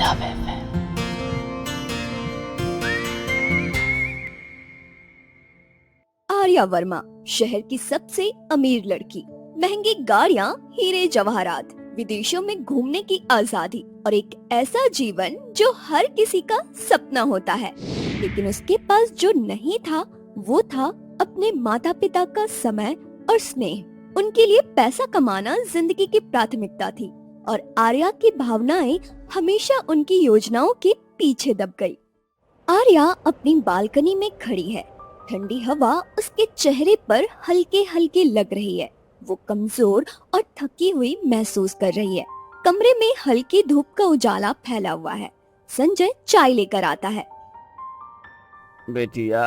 Love FM. Arya Verma शहर की सबसे अमीर लड़की, महंगी गाड़ियाँ, हीरे जवाहरात, विदेशों में घूमने की आजादी और एक ऐसा जीवन जो हर किसी का सपना होता है। लेकिन उसके पास जो नहीं था वो था अपने माता पिता का समय और स्नेह। उनके लिए पैसा कमाना जिंदगी की प्राथमिकता थी और आर्या की भावनाएं हमेशा उनकी योजनाओं के पीछे दब गई। आर्या अपनी बालकनी में खड़ी है। ठंडी हवा उसके चेहरे पर हल्के हल्के लग रही है। वो कमजोर और थकी हुई महसूस कर रही है। कमरे में हल्की धूप का उजाला फैला हुआ है। संजय चाय लेकर आता है। बेटिया,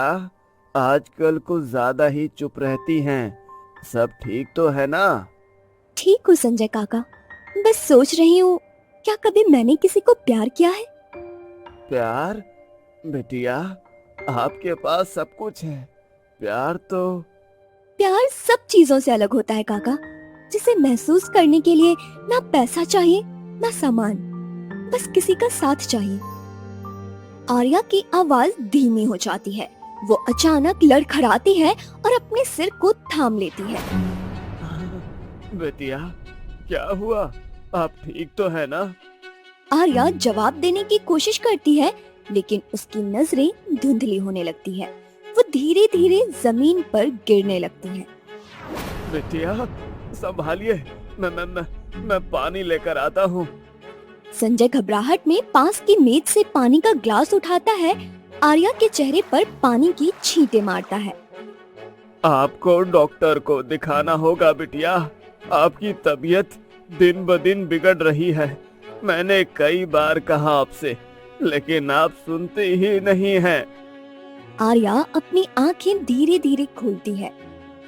आजकल कुछ ज्यादा ही चुप रहती हैं। सब ठीक तो है ना? ठीक हूँ संजय काका, बस सोच रही हूँ क्या कभी मैंने किसी को प्यार किया है। प्यार? बेटिया, आपके पास सब कुछ है। प्यार सब चीजों से अलग होता है काका, जिसे महसूस करने के लिए ना पैसा चाहिए ना सामान, बस किसी का साथ चाहिए। आर्या की आवाज धीमी हो जाती है। वो अचानक लड़खड़ाती है और अपने सिर को थाम लेती है। बेटिया, क्या हुआ? आप ठीक तो है ना? आर्या जवाब देने की कोशिश करती है, लेकिन उसकी नजरें धुंधली होने लगती है। वो धीरे धीरे जमीन पर गिरने लगती है। बेटिया, संभालिए, मैं पानी लेकर आता हूँ। संजय घबराहट में पास की मेज से पानी का ग्लास उठाता है। आर्या के चेहरे पर पानी की छींटे मारता है। आपको डॉक्टर को दिखाना होगा बिटिया। आपकी तबीयत दिन ब दिन बिगड़ रही है। मैंने कई बार कहा आपसे, लेकिन आप सुनते ही नहीं हैं। आर्या अपनी आंखें धीरे धीरे खोलती है।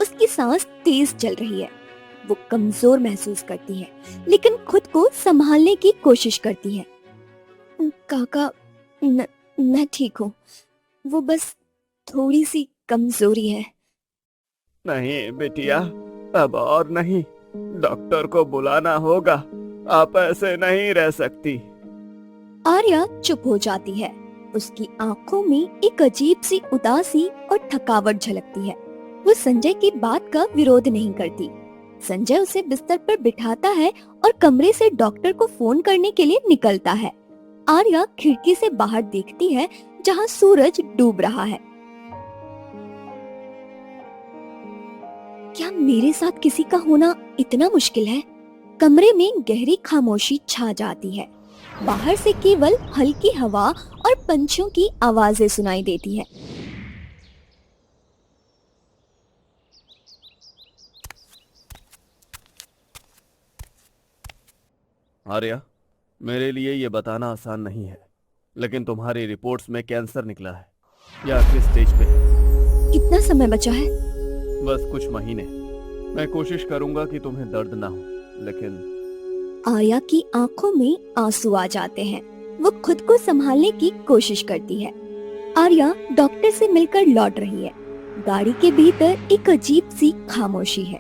उसकी सांस तेज चल रही है। वो कमजोर महसूस करती है, लेकिन खुद को संभालने की कोशिश करती है। काका, मैं ठीक हूँ। वो बस थोड़ी सी कमजोरी है। नहीं बेटिया, अब और नहीं। डॉक्टर को बुलाना होगा। आप ऐसे नहीं रह सकती। आर्या चुप हो जाती है। उसकी आंखों में एक अजीब सी उदासी और थकावट झलकती है। वो संजय की बात का विरोध नहीं करती। संजय उसे बिस्तर पर बिठाता है और कमरे से डॉक्टर को फोन करने के लिए निकलता है। आर्या खिड़की से बाहर देखती है, जहां सूरज डूब रहा है। क्या मेरे साथ किसी का होना इतना मुश्किल है? कमरे में गहरी खामोशी छा जाती है। बाहर से केवल हल्की हवा और पंछियों की आवाजें सुनाई देती है। आर्या, मेरे लिए ये बताना आसान नहीं है, लेकिन तुम्हारी रिपोर्ट्स में कैंसर निकला है। या किस स्टेज पे है? कितना समय बचा है? बस कुछ महीने। मैं कोशिश करूंगा कि तुम्हें दर्द ना हो, लेकिन आर्या की आंखों में आंसू आ जाते हैं। वो खुद को संभालने की कोशिश करती है। आर्या डॉक्टर से मिलकर लौट रही है। गाड़ी के भीतर एक अजीब सी खामोशी है।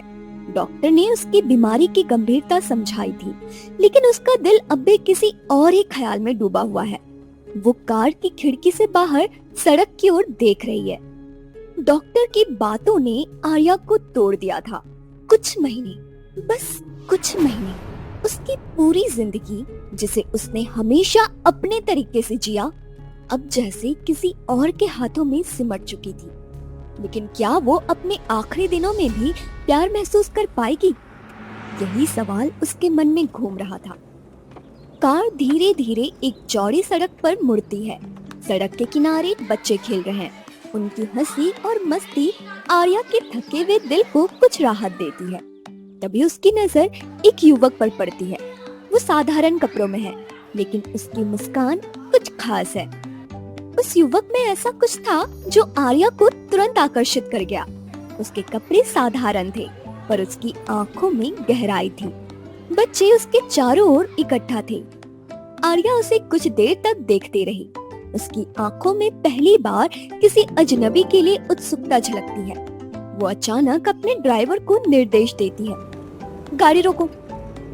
डॉक्टर ने उसकी बीमारी की गंभीरता समझाई थी, लेकिन उसका दिल अब भी किसी और ही ख्याल में डूबा हुआ है। वो कार की खिड़की से बाहर सड़क की ओर देख रही है। डॉक्टर की बातों ने आर्या को तोड़ दिया था। कुछ महीने, बस कुछ महीने, उसकी पूरी जिंदगी जिसे उसने हमेशा अपने तरीके से जिया, अब जैसे किसी और के हाथों में सिमट चुकी थी। लेकिन क्या वो अपने आखिरी दिनों में भी प्यार महसूस कर पाएगी? यही सवाल उसके मन में घूम रहा था। कार धीरे धीरे एक चौड़ी सड़क पर मुड़ती है। सड़क के किनारे बच्चे खेल रहे हैं। उनकी हंसी और मस्ती आर्या के थके हुए दिल को कुछ राहत देती है। तभी उसकी नजर एक युवक पर पड़ती है। वो साधारण कपड़ों में है, लेकिन उसकी मुस्कान कुछ खास है। उस युवक में ऐसा कुछ था जो आर्या को तुरंत आकर्षित कर गया। उसके कपड़े साधारण थे, पर उसकी आंखों में गहराई थी। बच्चे उसके चारों ओर इकट्ठा थे। आर्या उसे कुछ देर तक देखती रही। उसकी आंखों में पहली बार किसी अजनबी के लिए उत्सुकता झलकती है। वो अचानक अपने ड्राइवर को निर्देश देती है, गाड़ी रोको।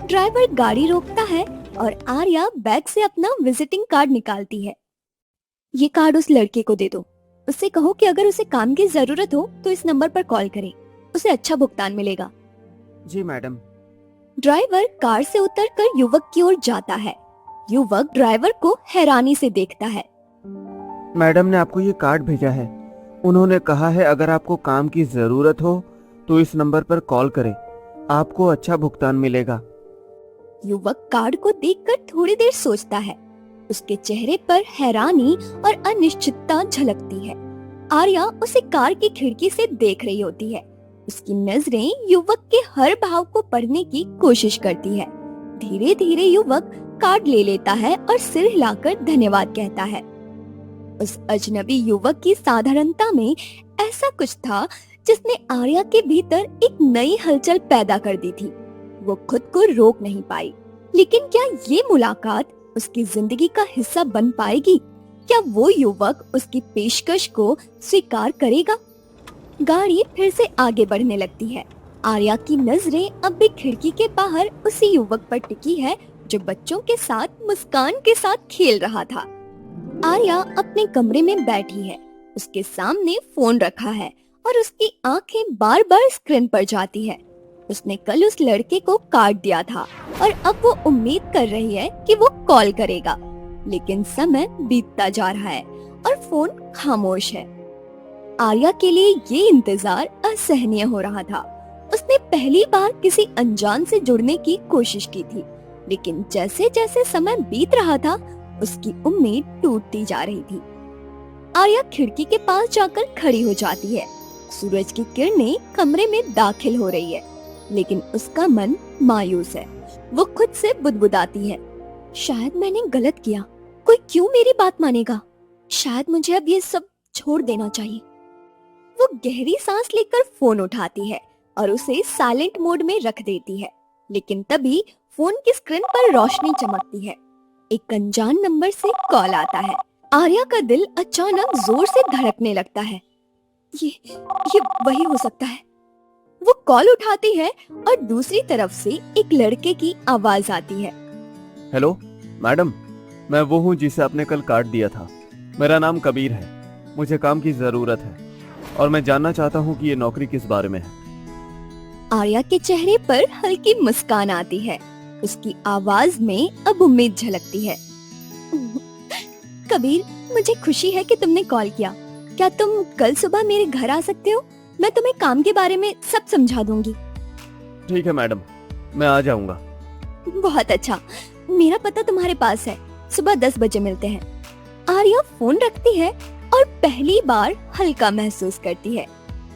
ड्राइवर गाड़ी रोकता है, और आर्या बैग से अपना विजिटिंग कार्ड निकालती है। ये कार्ड उस लड़के को दे दो, उससे कहो कि अगर उसे काम की जरूरत हो तो इस नंबर पर कॉल करे, उसे अच्छा भुगतान मिलेगा। जी मैडम। ड्राइवर कार से उतरकर युवक की ओर जाता है। युवक ड्राइवर को हैरानी से देखता है। मैडम ने आपको ये कार्ड भेजा है। उन्होंने कहा है अगर आपको काम की जरूरत हो तो इस नंबर पर कॉल करें, आपको अच्छा भुगतान मिलेगा। युवक कार्ड को देखकर थोड़ी देर सोचता है। उसके चेहरे पर हैरानी और अनिश्चितता झलकती है। आर्या उसे कार की खिड़की से देख रही होती है। उसकी नजरें युवक के हर भाव को पढ़ने की कोशिश करती है। धीरे धीरे युवक कार्ड ले लेता है और सिर हिलाकर धन्यवाद कहता है। उस अजनबी युवक की साधारणता में ऐसा कुछ था जिसने आर्या के भीतर एक नई हलचल पैदा कर दी थी। वो खुद को रोक नहीं पाई। लेकिन क्या ये मुलाकात उसकी जिंदगी का हिस्सा बन पाएगी? क्या वो युवक उसकी पेशकश को स्वीकार करेगा? गाड़ी फिर से आगे बढ़ने लगती है। आर्या की नजरें अब भी खिड़की के बाहर उसी युवक पर टिकी है जो बच्चों के साथ मुस्कान के साथ खेल रहा था। आर्या अपने कमरे में बैठी है। उसके सामने फोन रखा है और उसकी आंखें बार बार स्क्रीन पर जाती है। उसने कल उस लड़के को काट दिया था और अब वो उम्मीद कर रही है कि वो कॉल करेगा, लेकिन समय बीतता जा रहा है और फोन खामोश है। आर्या के लिए ये इंतजार असहनीय हो रहा था। उसने पहली बार किसी अनजान से जुड़ने की कोशिश की थी, लेकिन जैसे जैसे समय बीत रहा था उसकी उम्मीद टूटती जा रही थी। आर्या खिड़की के पास जाकर खड़ी हो जाती है। सूरज की किरणें कमरे में दाखिल हो रही है, लेकिन उसका मन मायूस है। वो खुद से बुदबुदाती है, शायद मैंने गलत किया। कोई क्यों मेरी बात मानेगा? शायद मुझे अब ये सब छोड़ देना चाहिए। वो गहरी सांस लेकर फोन उठाती है और उसे साइलेंट मोड में रख देती है। लेकिन तभी फोन की स्क्रीन पर रोशनी चमकती है। एक अनजान नंबर से कॉल आता है। आर्या का दिल अचानक जोर से धड़कने लगता है। ये वही हो सकता है। वो कॉल उठाती है और दूसरी तरफ से एक लड़के की आवाज आती है। हेलो मैडम, मैं वो हूँ जिसे आपने कल काट दिया था। मेरा नाम कबीर है। मुझे काम की जरूरत है और मैं जानना चाहता हूँ कि ये नौकरी किस बारे में है। आर्या के चेहरे पर हल्की मुस्कान आती है। उसकी आवाज में अब उम्मीद झलकती है। कबीर, मुझे खुशी है कि तुमने कॉल किया। क्या तुम कल सुबह मेरे घर आ सकते हो? मैं तुम्हें काम के बारे में सब समझा दूंगी। ठीक है मैडम, मैं आ जाऊंगा। बहुत अच्छा, मेरा पता तुम्हारे पास है। सुबह 10 बजे मिलते हैं। आर्या फोन रखती है और पहली बार हल्का महसूस करती है,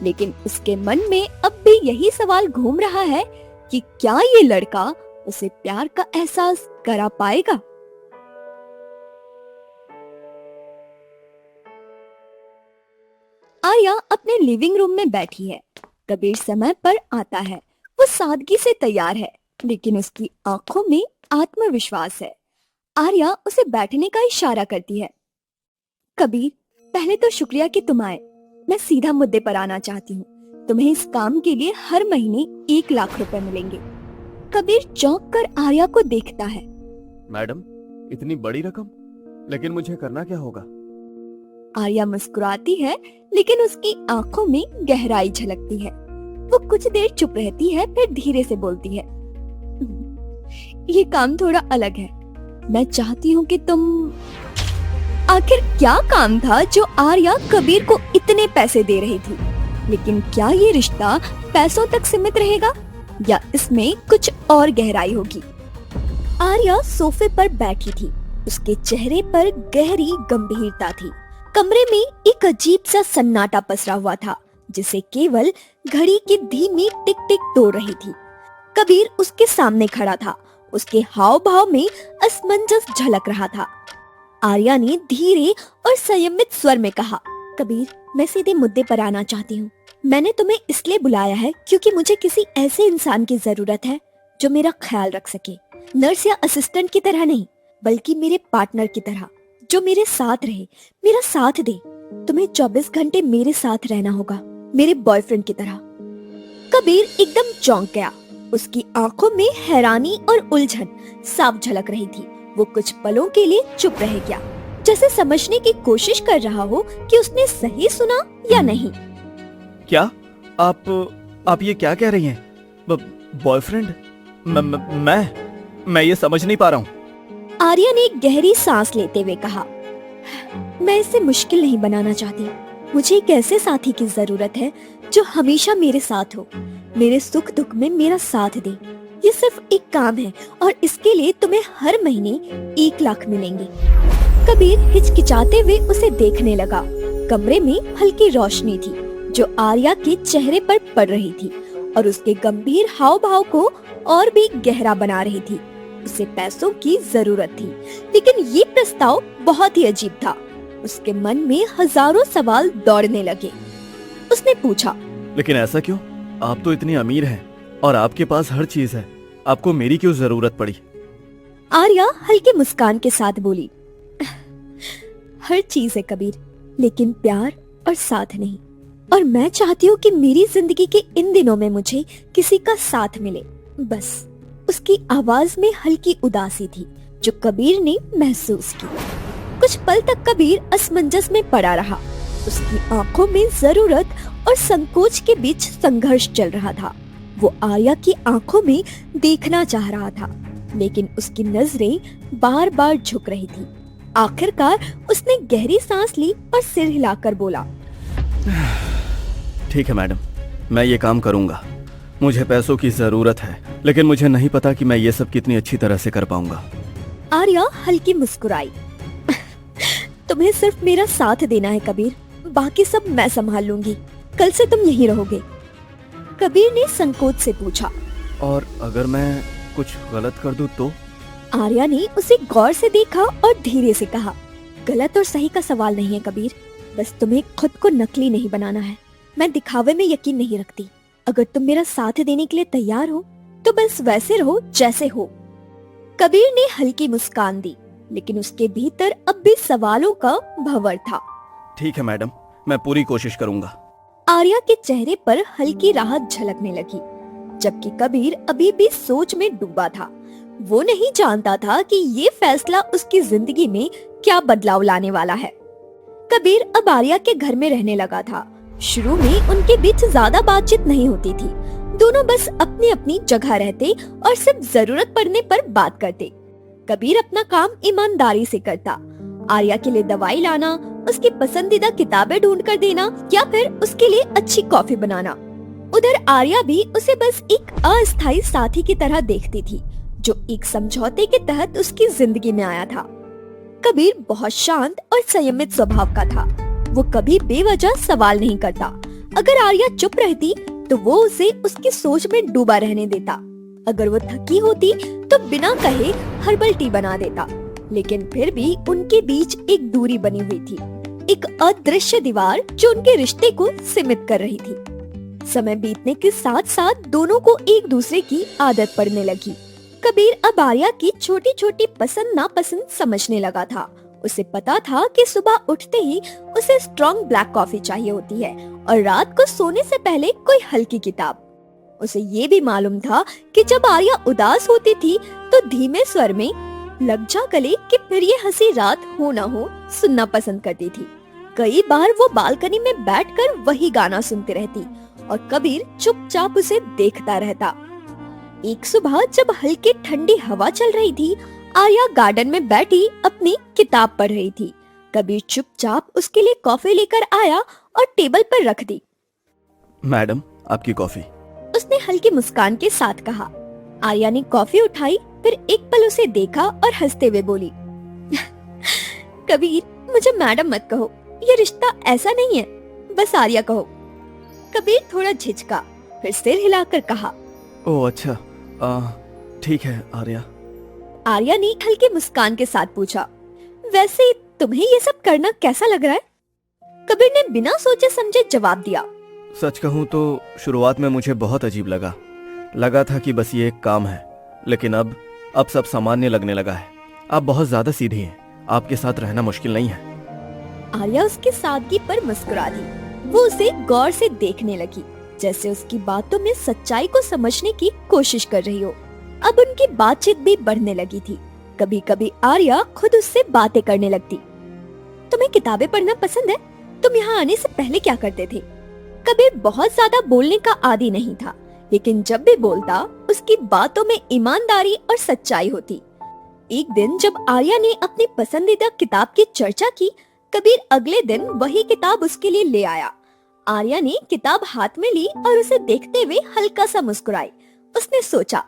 लेकिन उसके मन में अब भी यही सवाल घूम रहा है कि क्या ये लड़का उसे प्यार का एहसास करा पाएगा। आर्या अपने लिविंग रूम में बैठी है। कबीर समय पर आता है। वो सादगी से तैयार है, लेकिन उसकी आंखों में आत्मविश्वास है। आर्या उसे बैठने का इशारा करती है। कबीर, पहले तो शुक्रिया कि तुम आए। मैं सीधा मुद्दे पर आना चाहती हूँ। तुम्हें इस काम के लिए हर महीने 1 लाख रुपए मिलेंगे। कबीर चौंक कर आर्या को देखता है। मैडम, इतनी बड़ी रकम? लेकिन मुझे करना क्या होगा? आर्या मुस्कुराती है, लेकिन उसकी आंखों में गहराई झलकती है। वो कुछ देर चुप रहती है, फिर धीरे से बोलती है। ये काम थोड़ा अलग है। मैं चाहती हूँ कि तुम। आखिर क्या काम था जो आर्या कबीर को इतने पैसे दे रही थी? लेकिन क्या ये रिश्ता पैसों तक सीमित रहेगा या इसमें कुछ और गहराई होगी? आर्या सोफे पर बैठी थी। उसके चेहरे पर गहरी गंभीरता थी। कमरे में एक अजीब सा सन्नाटा पसरा हुआ था, जिसे केवल घड़ी की धीमी टिक टिक तोड़ रही थी। कबीर उसके सामने खड़ा था। उसके हाव भाव में असमंजस झलक रहा था। आर्या ने धीरे और संयमित स्वर में कहा, कबीर, मैं सीधे मुद्दे पर आना चाहती हूँ। मैंने तुम्हें इसलिए बुलाया है क्योंकि मुझे किसी ऐसे इंसान की जरूरत है जो मेरा ख्याल रख सके। नर्स या असिस्टेंट की तरह नहीं, बल्कि मेरे पार्टनर की तरह, जो मेरे साथ रहे, मेरा साथ दे। तुम्हें 24 घंटे मेरे साथ रहना होगा, मेरे बॉयफ्रेंड की तरह। कबीर एकदम चौंक गया। उसकी आंखों में हैरानी और उलझन साफ झलक रही थी। वो कुछ पलों के लिए चुप रह गया, जैसे समझने की कोशिश कर रहा हो कि उसने सही सुना या नहीं। क्या आप ये क्या कह रही हैं? बॉयफ्रेंड? मैं ये समझ नहीं पा रहा हूँ। आर्या ने गहरी सांस लेते हुए कहा, मैं इसे मुश्किल नहीं बनाना चाहती। मुझे एक ऐसे साथी की जरूरत है जो हमेशा मेरे साथ हो, मेरे सुख दुख में मेरा साथ दे। ये सिर्फ एक काम है और इसके लिए तुम्हें हर महीने 1 लाख मिलेंगे। कबीर हिचकिचाते हुए उसे देखने लगा। कमरे में हल्की रोशनी थी जो आर्या के चेहरे पर पड़ रही थी और उसके गंभीर हाव भाव को और भी गहरा बना रही थी। उसे पैसों की जरूरत थी, लेकिन ये प्रस्ताव बहुत ही अजीब था। उसके मन में हजारों सवाल दौड़ने लगे। उसने पूछा, लेकिन ऐसा क्यों? आप तो इतनी अमीर हैं और आपके पास हर चीज है, आपको मेरी क्यों जरूरत पड़ी? आर्या हल्की मुस्कान के साथ बोली, हर चीज है कबीर, लेकिन प्यार और साथ नहीं। और मैं चाहती हूँ कि मेरी जिंदगी के इन दिनों में मुझे किसी का साथ मिले, बस। उसकी आवाज में हल्की उदासी थी जो कबीर ने महसूस की। कुछ पल तक कबीर असमंजस में पड़ा रहा। उसकी आंखों में जरूरत और संकोच के बीच संघर्ष चल रहा था। वो आर्या की आंखों में देखना चाह रहा था, लेकिन उसकी नजरें बार बार झुक रही थी। आखिरकार उसने गहरी सांस ली और सिर हिलाकर बोला, ठीक है मैडम, मैं ये काम करूंगा। मुझे पैसों की जरूरत है, लेकिन मुझे नहीं पता कि मैं ये सब कितनी अच्छी तरह से कर पाऊंगा। आर्या हल्की मुस्कुराई, तुम्हें सिर्फ मेरा साथ देना है कबीर, बाकी सब मैं संभाल लूंगी। कल से तुम यहीं रहोगे। कबीर ने संकोच से पूछा, और अगर मैं कुछ गलत कर दूं तो? आर्या ने उसे गौर से देखा और धीरे से कहा, गलत और सही का सवाल नहीं है कबीर, बस तुम्हें खुद को नकली नहीं बनाना है। मैं दिखावे में यकीन नहीं रखती। अगर तुम मेरा साथ देने के लिए तैयार हो तो बस वैसे रहो जैसे हो। कबीर ने हल्की मुस्कान दी, लेकिन उसके भीतर अब भी सवालों का भंवर था। ठीक है मैडम, मैं पूरी कोशिश करूंगा। आर्या के चेहरे पर हल्की राहत झलकने लगी, जबकि कबीर अभी भी सोच में डूबा था। वो नहीं जानता था कि ये फैसला उसकी जिंदगी में क्या बदलाव लाने वाला है। कबीर अब आर्या के घर में रहने लगा था। शुरू में उनके बीच ज्यादा बातचीत नहीं होती थी। दोनों बस अपनी अपनी जगह रहते और सिर्फ जरूरत पड़ने पर बात करते। कबीर अपना काम ईमानदारी से करता। आर्या के लिए दवाई लाना, उसकी पसंदीदा किताबें ढूंढ कर देना या फिर उसके लिए अच्छी कॉफी बनाना। उधर आर्या भी उसे बस एक अस्थायी साथी की तरह देखती थी, जो एक समझौते के तहत उसकी जिंदगी में आया था। कबीर बहुत शांत और संयमित स्वभाव का था। वो कभी बेवजह सवाल नहीं करता। अगर आर्या चुप रहती तो वो उसे उसकी सोच में डूबा रहने देता। अगर वो थकी होती तो बिना कहे हर्बल टी बना देता। लेकिन फिर भी उनके बीच एक दूरी बनी हुई थी, एक अदृश्य दीवार जो उनके रिश्ते को सीमित कर रही थी। समय बीतने के साथ साथ दोनों को एक दूसरे की आदत पड़ने लगी। कबीर अब आर्या की छोटी छोटी पसंद नापसंद समझने लगा था। उसे पता था कि सुबह उठते ही उसे स्ट्रॉन्ग ब्लैक कॉफी चाहिए होती है और रात को सोने से पहले कोई हल्की किताब। उसे ये भी मालूम था कि जब आर्या उदास होती थी तो धीमे स्वर में लग जा गले कि फिर ये हंसी रात हो ना हो सुनना पसंद करती थी। कई बार वो बालकनी में बैठकर वही गाना सुनती रहती और कबीर चुपचाप उसे देखता रहता। एक सुबह जब हल्की ठंडी हवा चल रही थी, आर्या गार्डन में बैठी अपनी किताब पढ़ रही थी। कबीर चुपचाप उसके लिए कॉफी लेकर आया और टेबल पर रख दी। मैडम, आपकी कॉफी। उसने हल्की मुस्कान के साथ कहा। आर्या ने कॉफी उठाई, फिर एक पल उसे देखा और हंसते हुए बोली, कबीर, मुझे मैडम मत कहो, ये रिश्ता ऐसा नहीं है, बस आर्या कहो। कबीर थोड़ा झिझका, फिर सिर हिलाकर कहा, ओह अच्छा, ठीक है आर्या। आर्या ने हल्की मुस्कान के साथ पूछा, वैसे तुम्हें ये सब करना कैसा लग रहा है? कबीर ने बिना सोचे समझे जवाब दिया, सच कहूँ तो शुरुआत में मुझे बहुत अजीब लगा था कि बस ये एक काम है, लेकिन अब सब सामान्य लगने लगा है। आप बहुत ज्यादा सीधी हैं, आपके साथ रहना मुश्किल नहीं है। आर्या उसकी सादगी पर मुस्कुरा दी। वो उसे गौर से देखने लगी। जैसे उसकी बातों में सच्चाई को समझने की कोशिश कर रही हो। अब उनकी बातचीत भी बढ़ने लगी थी। कभी कभी आर्या खुद उससे बातें करने लगती। तुम्हें किताबें पढ़ना पसंद है? तुम यहाँ आने से पहले क्या करते थे? कबीर बहुत ज्यादा बोलने का आदी नहीं था, लेकिन जब भी बोलता उसकी बातों में ईमानदारी और सच्चाई होती। एक दिन जब आर्या ने अपनी पसंदीदा किताब की चर्चा की, कबीर अगले दिन वही किताब उसके लिए ले आया। आर्या ने किताब हाथ में ली और उसे देखते हुए हल्का सा मुस्कुराई। उसने सोचा,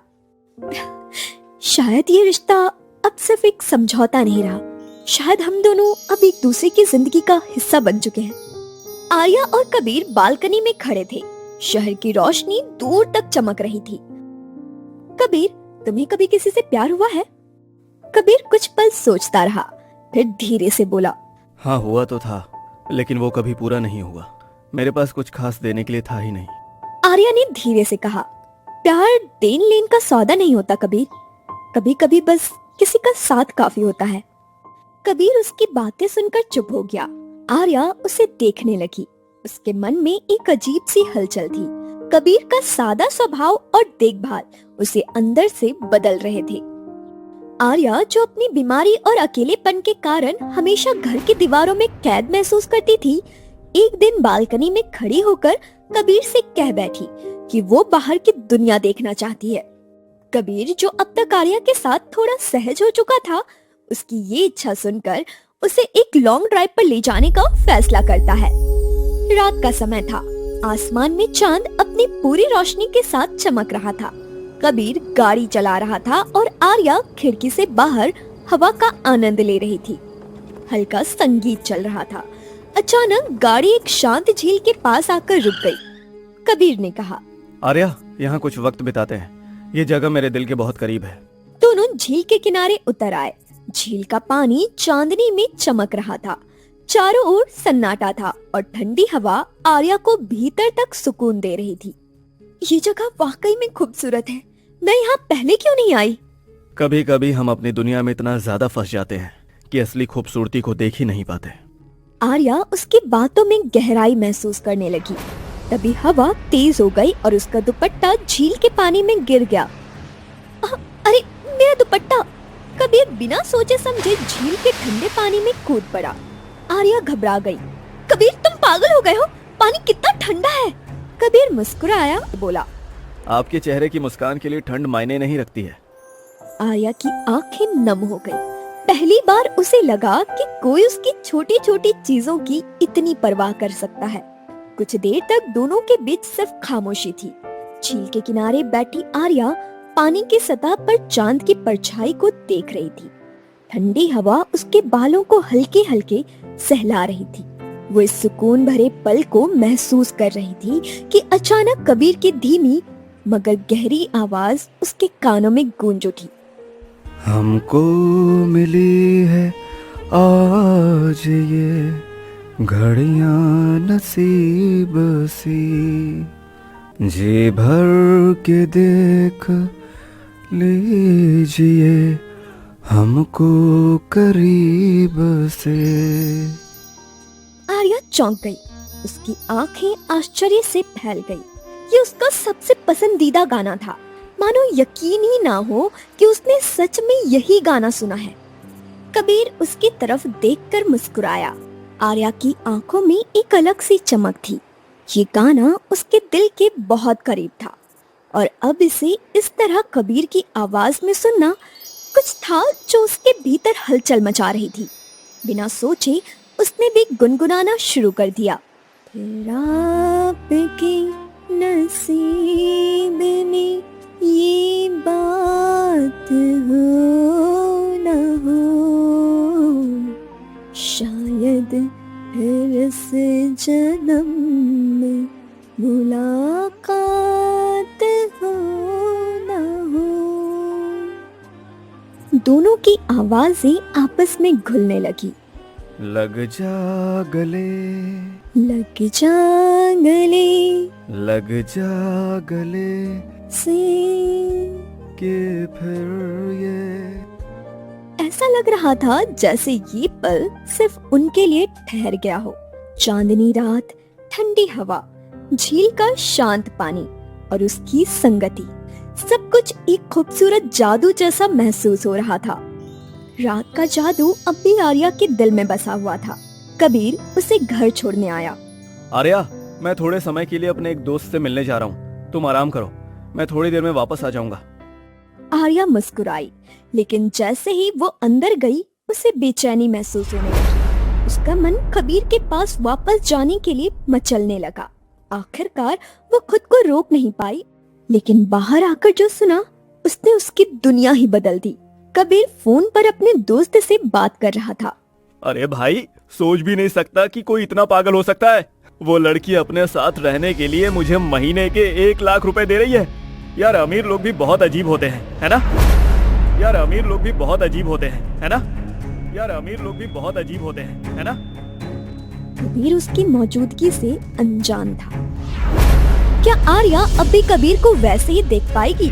शायद ये रिश्ता अब सिर्फ एक समझौता नहीं रहा, शायद हम दोनों अब एक दूसरे की जिंदगी का हिस्सा बन चुके हैं। आर्या और कबीर बालकनी में खड़े थे। शहर की रोशनी दूर तक चमक रही थी। कबीर, तुम्हें कभी किसी से प्यार हुआ है? कबीर कुछ पल सोचता रहा, फिर धीरे से बोला, हाँ हुआ तो था, लेकिन वो कभी पूरा नहीं हुआ। मेरे पास कुछ खास देने के लिए था ही नहीं। आर्या ने धीरे से कहा, प्यार देन लेन का सौदा नहीं होता कबीर, कभी कभी बस किसी का साथ काफी होता है। कबीर उसकी बातें सुनकर चुप हो गया। आर्या उसे देखने लगी। उसके मन में एक अजीब सी हलचल थी। कबीर का सादा स्वभाव और देखभाल उसे अंदर से बदल रहे थे। आर्या, जो अपनी बीमारी और अकेलेपन के कारण हमेशा घर की दीवारों में कैद महसूस करती थी, एक दिन बालकनी में खड़ी होकर कबीर से कह बैठी कि वो बाहर की दुनिया देखना चाहती है। कबीर, जो अब तक आर्या के साथ थोड़ा सहज हो चुका था, उसकी ये इच्छा सुनकर उसे एक लॉन्ग ड्राइव पर ले जाने का फैसला करता है। रात का समय था। आसमान में चांद अपनी पूरी रोशनी के साथ चमक रहा था। कबीर गाड़ी चला रहा था और आर्या खिड़की से बाहर हवा का आनंद ले रही थी। हल्का संगीत चल रहा था। अचानक गाड़ी एक शांत झील के पास आकर रुक गई। कबीर ने कहा, आर्या, यहाँ कुछ वक्त बिताते हैं। ये जगह मेरे दिल के बहुत करीब है। दोनों झील के किनारे उतर आए। झील का पानी चांदनी में चमक रहा था। चारों ओर सन्नाटा था और ठंडी हवा आर्या को भीतर तक सुकून दे रही थी। ये जगह वाकई में खूबसूरत है। मैं यहाँ पहले क्यों नहीं आई? कभी कभी हम अपनी दुनिया में इतना ज्यादा फंस जाते हैं कि असली खूबसूरती को देख ही नहीं पाते। आर्या उसकी बातों में गहराई महसूस करने लगी। तभी हवा तेज हो गई और उसका दुपट्टा झील के पानी में गिर गया। अरे, मेरा दुपट्टा! कबीर बिना सोचे समझे झील के ठंडे पानी में कूद पड़ा। आर्या घबरा गई। कबीर, तुम पागल हो गए हो? पानी कितना ठंडा है! कबीर मुस्कुराया, बोला, आपके चेहरे की मुस्कान के लिए ठंड मायने नहीं रखती है। आर्या की आंखें नम हो गई। पहली बार उसे लगा कि कोई उसकी छोटी छोटी चीजों की इतनी परवाह कर सकता है। कुछ देर तक दोनों के बीच सिर्फ खामोशी थी। झील के किनारे बैठी आर्या पानी की सतह पर चांद की परछाई को देख रही थी। ठंडी हवा उसके बालों को हल्के हल्के सहला रही थी। वो इस सुकून भरे पल को महसूस कर रही थी कि अचानक कबीर की धीमी मगर गहरी आवाज उसके कानों में गूंज उठी। हमको मिली है आज ये घड़ियां नसीब सी, जी भर के देख लीजिए हमको करीब से। आर्या चौंक गई। उसकी आंखें आश्चर्य से फैल गई। ये उसका सबसे पसंदीदा गाना था। मानो यकीन ही ना हो कि उसने सच में यही गाना सुना है। कबीर उसकी तरफ देखकर मुस्कुराया। आर्या की आंखों में एक अलग सी चमक थी। ये गाना उसके दिल के बहुत करीब था और अब इसे इस तरह कबीर की आवाज में सुनना कुछ था जो उसके भीतर हलचल मचा रही थी। बिना सोचे उसने भी गुनगुनाना शुरू कर दिया। फिर आपके नसीब में ये बात हो न हो, शायद फिर इस जन्म में मुलाकात हो न हो। दोनों की आवाजें आपस में घुलने लगी। लग जा गले, लग जा गले, लग जा गले से के फिर ये। ऐसा लग रहा था जैसे ये पल सिर्फ उनके लिए ठहर गया हो। चांदनी रात, ठंडी हवा, झील का शांत पानी और उसकी संगति, सब कुछ एक खूबसूरत जादू जैसा महसूस हो रहा था। रात का जादू अब भी आर्या के दिल में बसा हुआ था। कबीर उसे घर छोड़ने आया। आर्या, मैं थोड़े समय के लिए अपने एक दोस्त से मिलने जा रहा हूँ, तुम आराम करो, मैं थोड़ी देर में वापस आ जाऊंगा। आर्या मुस्कुराई, लेकिन जैसे ही वो अंदर गई उसे बेचैनी महसूस होने लगी। उसका मन कबीर के पास वापस जाने के लिए मचलने लगा। आखिरकार वो खुद को रोक नहीं पाई, लेकिन बाहर आकर जो सुना उसने उसकी दुनिया ही बदल दी। कबीर फोन पर अपने दोस्त से बात कर रहा था। अरे भाई, सोच भी नहीं सकता कि कोई इतना पागल हो सकता है। वो लड़की अपने साथ रहने के लिए मुझे महीने के 1 लाख रुपए दे रही है। यार अमीर लोग भी बहुत अजीब होते हैं, है ना? यार अमीर लोग भी बहुत अजीब होते हैं, है ना? यार अमीर लोग भी बहुत अजीब होते हैं, है ना? कबीर उसकी मौजूदगी से अनजान था। क्या आर्या अब भी कबीर को वैसे ही देख पाएगी?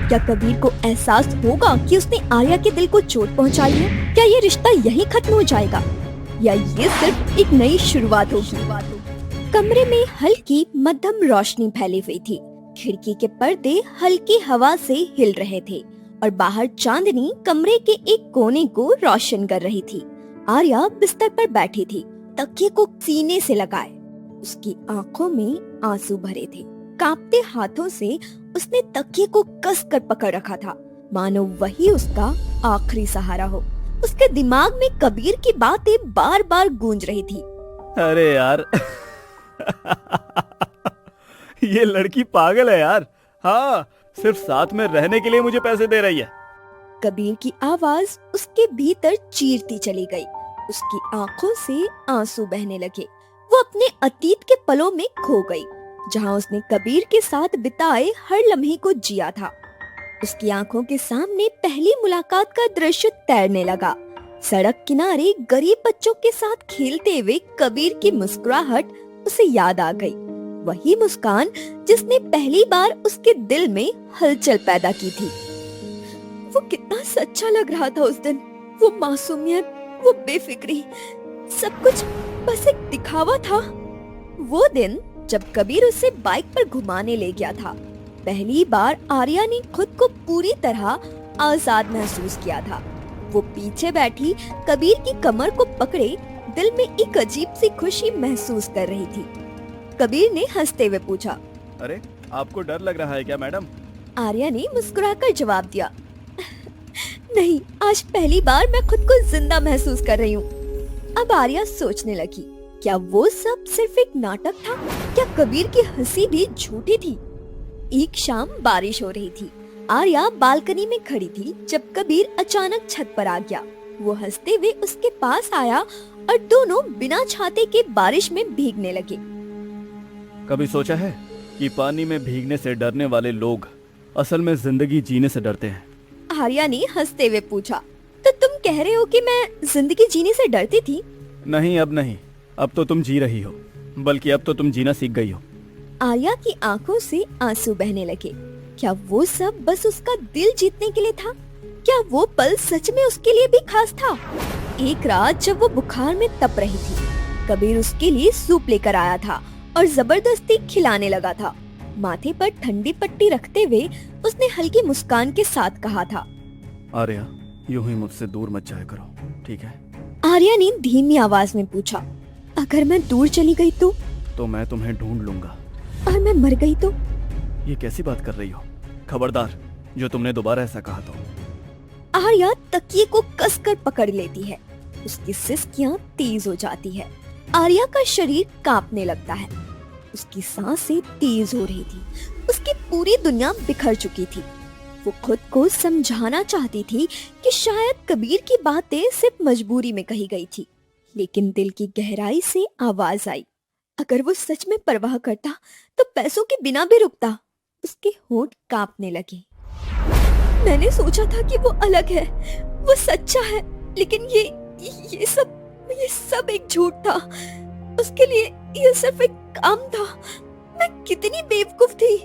क्या कबीर को एहसास होगा कि उसने आर्या के दिल को चोट पहुंचाई है? क्या ये रिश्ता यहीं खत्म हो जाएगा, या ये सिर्फ एक नई शुरुआत होगी? कमरे में हल्की मध्यम रोशनी फैली हुई थी। खिड़की के पर्दे हल्की हवा से हिल रहे थे और बाहर चांदनी कमरे के एक कोने को रोशन कर रही थी। आर्या बिस्तर पर बैठी थी, तकिए को सीने से लगाए। उसकी आंखों में आंसू भरे थे। कांपते हाथों से उसने तकिए को कसकर पकड़ रखा था, मानो वही उसका आखिरी सहारा हो। उसके दिमाग में कबीर की बातें बार बार गूंज रही थी। अरे यार ये लड़की पागल है यार। हाँ, सिर्फ साथ में रहने के लिए मुझे पैसे दे रही है। कबीर की आवाज उसके भीतर चीरती चली गई। उसकी आंखों से आंसू बहने लगे। वो अपने अतीत के पलों में खो गई, जहां उसने कबीर के साथ बिताए हर लम्हे को जिया था। उसकी आंखों के सामने पहली मुलाकात का दृश्य तैरने लगा। सड़क किनारे गरीब बच्चों के साथ खेलते हुए कबीर की मुस्कुराहट उसे याद आ गई। वही मुस्कान जिसने पहली बार उसके दिल में हलचल पैदा की थी। वो कितना सच्चा लग रहा था उस दिन। वो मासूमियत, वो बेफिक्री, सब कुछ बस एक दिखावा था। वो दिन जब कबीर उसे बाइक पर घुमाने ले गया था, पहली बार आर्या ने खुद को पूरी तरह आजाद महसूस किया था। वो पीछे बैठी कबीर की कमर को पकड़े दिल में एक अजीब सी खुशी महसूस कर रही थी। कबीर ने हंसते हुए पूछा, अरे आपको डर लग रहा है क्या मैडम? आर्या ने मुस्कुराकर जवाब दिया, नहीं, आज पहली बार मैं खुद को जिंदा महसूस कर रही हूँ। अब आर्या सोचने लगी, क्या वो सब सिर्फ एक नाटक था? क्या कबीर की हंसी भी झूठी थी? एक शाम बारिश हो रही थी। आर्या बालकनी में खड़ी थी जब कबीर अचानक छत पर आ गया। वो हंसते हुए उसके पास आया और दोनों बिना छाते के बारिश में भीगने लगे। कभी सोचा है कि पानी में भीगने से डरने वाले लोग असल में जिंदगी जीने से डरते हैं? आर्या ने हंसते हुए पूछा, तो तुम कह रहे हो कि मैं जिंदगी जीने से डरती थी? नहीं, अब नहीं। अब तो तुम जी रही हो, बल्कि अब तो तुम जीना सीख गई हो। आर्या की आंखों से आंसू बहने लगे। क्या वो सब बस उसका दिल जीतने के लिए था? क्या वो पल सच में उसके लिए भी खास था? एक रात जब वो बुखार में तप रही थी, कबीर उसके लिए सूप लेकर आया था और जबरदस्ती खिलाने लगा था। माथे पर ठंडी पट्टी रखते हुए उसने हल्की मुस्कान के साथ कहा था, आर्या, यूं ही मुझसे दूर मत जाया करो, ठीक है? आर्या ने धीमी आवाज में पूछा, अगर मैं दूर चली गई तो मैं तुम्हें ढूंढ लूंगा। और मैं मर गई तो? ये कैसी बात कर रही हो? खबरदार, जो तुमने दोबारा ऐसा कहा तो। आर्या तकिए को कसकर पकड़ लेती है। उसकी सिसकियां तेज हो जाती है। आर्या का शरीर कांपने लगता है। उसकी सांसें तेज हो रही थी। उसकी पूरी दुनिया बिखर चुकी थी। वो खुद को समझाना चाहती थी कि शायद कबीर की बातें सिर्फ मजबूरी में कही गई थी, लेकिन दिल की गहराई से आवाज आई, अगर वो सच में परवाह करता तो पैसों के बिना भी रुकता। उसके होंठ कांपने लगे। मैंने सोचा था कि वो अलग है, वो सच्चा है, लेकिन ये सब एक झूठ था। उसके लिए ये सिर्फ एक काम था। मैं कितनी बेवकूफ थी।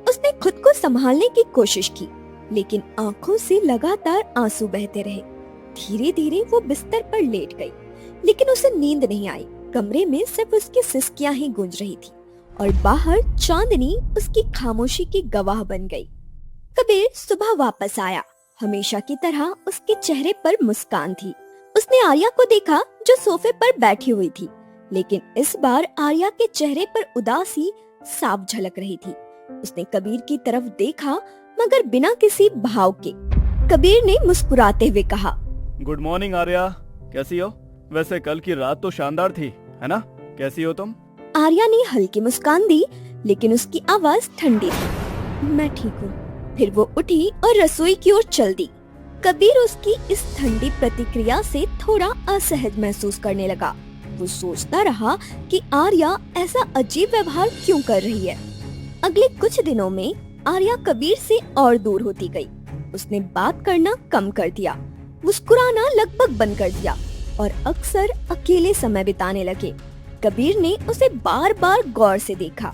उसने खुद को संभालने की कोशिश की, लेकिन आंखों से लगातार आंसू बहते रहे। धीरे धीरे वो बिस्तर पर लेट गई, लेकिन उसे नींद नहीं आई। कमरे में सिर्फ उसकी सिसकियां ही गूंज रही थी और बाहर चांदनी उसकी खामोशी की गवाह बन गई। कबीर सुबह वापस आया। हमेशा की तरह उसके चेहरे पर मुस्कान थी। उसने आर्या को देखा जो सोफे पर बैठी हुई थी, लेकिन इस बार आर्या के चेहरे पर उदासी साफ झलक रही थी। उसने कबीर की तरफ देखा, मगर बिना किसी भाव के। कबीर ने मुस्कुराते हुए कहा, गुड मॉर्निंग आर्या, कैसी हो? वैसे कल की रात तो शानदार थी, है ना? कैसी हो तुम? आर्या ने हल्की मुस्कान दी, लेकिन उसकी आवाज ठंडी थी। मैं ठीक हूँ। फिर वो उठी और रसोई की ओर चल दी। कबीर उसकी इस ठंडी प्रतिक्रिया से थोड़ा असहज महसूस करने लगा। वो सोचता रहा कि आर्या ऐसा अजीब व्यवहार क्यों कर रही है। अगले कुछ दिनों में आर्या कबीर से और दूर होती गई। उसने बात करना कम कर दिया, मुस्कुराना लगभग बंद कर दिया और अक्सर अकेले समय बिताने लगे। कबीर ने उसे बार बार गौर से देखा।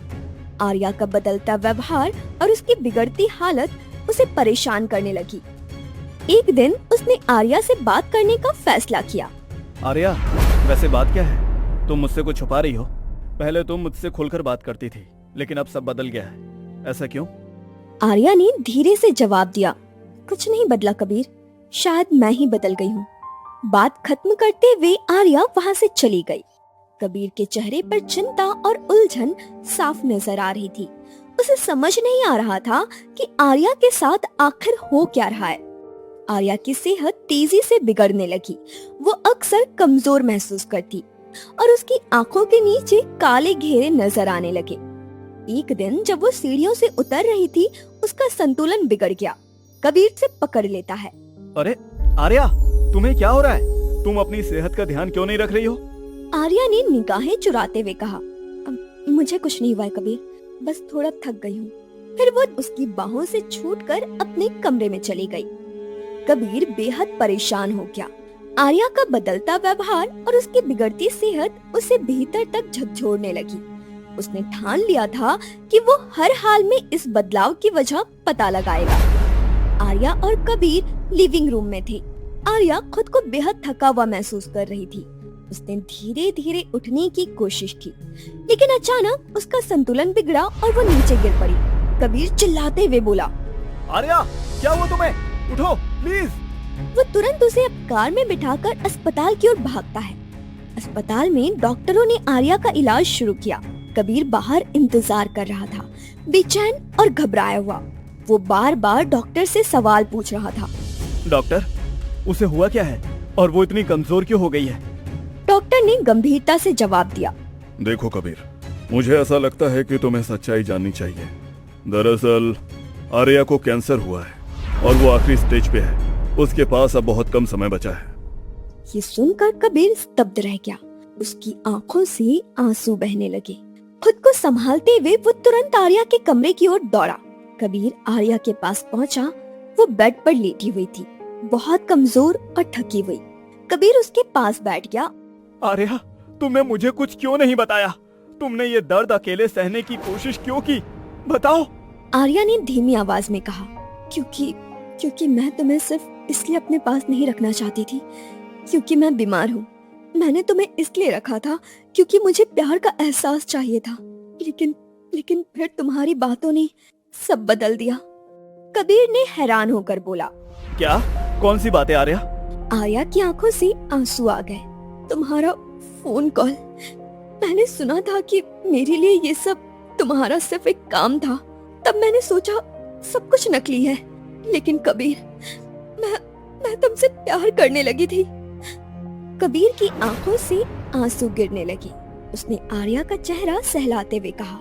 आर्या का बदलता व्यवहार और उसकी बिगड़ती हालत उसे परेशान करने लगी। एक दिन उसने आर्या से बात करने का फैसला किया। आर्या, वैसे बात क्या है? तुम मुझसे कुछ छुपा रही हो? पहले तुम मुझसे खुलकर बात करती थी, लेकिन अब सब बदल गया है। ऐसा क्यों? आर्या ने धीरे से जवाब दिया, कुछ नहीं बदला कबीर, शायद मैं ही बदल गई हूँ। बात खत्म करते हुए आर्या वहाँ से चली गई। कबीर के चेहरे पर चिंता और उलझन साफ नजर आ रही थी। उसे समझ नहीं आ रहा था कि आर्या के साथ आखिर हो क्या रहा है। आर्या की सेहत तेजी से बिगड़ने लगी। वो अक्सर कमजोर महसूस करती और उसकी आंखों के नीचे काले घेरे नजर आने लगे। एक दिन जब वो सीढ़ियों से उतर रही थी, उसका संतुलन बिगड़ गया। कबीर से पकड़ लेता है। अरे आर्या, तुम्हें क्या हो रहा है? तुम अपनी सेहत का ध्यान क्यों नहीं रख रही हो? आर्या ने निगाहें चुराते हुए कहा, मुझे कुछ नहीं हुआ है कबीर, बस थोड़ा थक गई हूँ। फिर वो उसकी बाहों से छूटकर अपने कमरे में चली गई। कबीर बेहद परेशान हो गया। आर्या का बदलता व्यवहार और उसकी बिगड़ती सेहत उसे भीतर तक झकझोरने लगी। उसने ठान लिया था कि वो हर हाल में इस बदलाव की वजह पता लगाएगा। आर्या और कबीर लिविंग रूम में थे। आर्या खुद को बेहद थका हुआ महसूस कर रही थी। उसने धीरे धीरे उठने की कोशिश की, लेकिन अचानक उसका संतुलन बिगड़ा और वो नीचे गिर पड़ी। कबीर चिल्लाते हुए बोला, आर्या, क्या हुआ तुम्हें? उठो प्लीज। वो तुरंत उसे अब कार में बिठाकर अस्पताल की ओर भागता है। अस्पताल में डॉक्टरों ने आर्या का इलाज शुरू किया। कबीर बाहर इंतजार कर रहा था, बेचैन और घबराया हुआ। वो बार बार डॉक्टर से सवाल पूछ रहा था। डॉक्टर, उसे हुआ क्या है और वो इतनी कमजोर क्यों हो गई है? डॉक्टर ने गंभीरता से जवाब दिया, देखो कबीर, मुझे ऐसा लगता है कि तुम्हें सच्चाई जाननी चाहिए। दरअसल आर्या को कैंसर हुआ है और वो आखिरी स्टेज पे है। उसके पास अब बहुत कम समय बचा है। ये सुनकर कबीर स्तब्ध रह गया। उसकी आंखों से आंसू बहने लगे। खुद को संभालते हुए वो तुरंत आर्या के कमरे की ओर दौड़ा। कबीर आर्या के पास पहुंचा। वो बेड पर लेटी हुई थी, बहुत कमजोर और थकी हुई। कबीर उसके पास बैठ गया। आर्या, तुमने मुझे कुछ क्यों नहीं बताया? तुमने ये दर्द अकेले सहने की कोशिश क्यों की? बताओ। आर्या ने धीमी आवाज में कहा, क्योंकि मैं तुम्हें सिर्फ इसलिए अपने पास नहीं रखना चाहती थी क्योंकि मैं बीमार हूँ। मैंने तुम्हें इसलिए रखा था क्योंकि मुझे प्यार का एहसास चाहिए था, लेकिन फिर तुम्हारी बातों ने सब बदल दिया। कबीर ने हैरान होकर बोला, क्या? कौन सी बातें आर्या? आर्या की आंखों से आंसू आ गए। तुम्हारा फोन कॉल, मैंने सुना था कि मेरे लिए ये सब तुम्हारा सिर्फ एक काम था। तब मैंने सोचा सब कुछ नकली है, लेकिन कबीर, मैं तुमसे प्यार करने लगी थी। कबीर की आंखों से आंसू गिरने लगे। उसने आर्या का चेहरा सहलाते हुए कहा,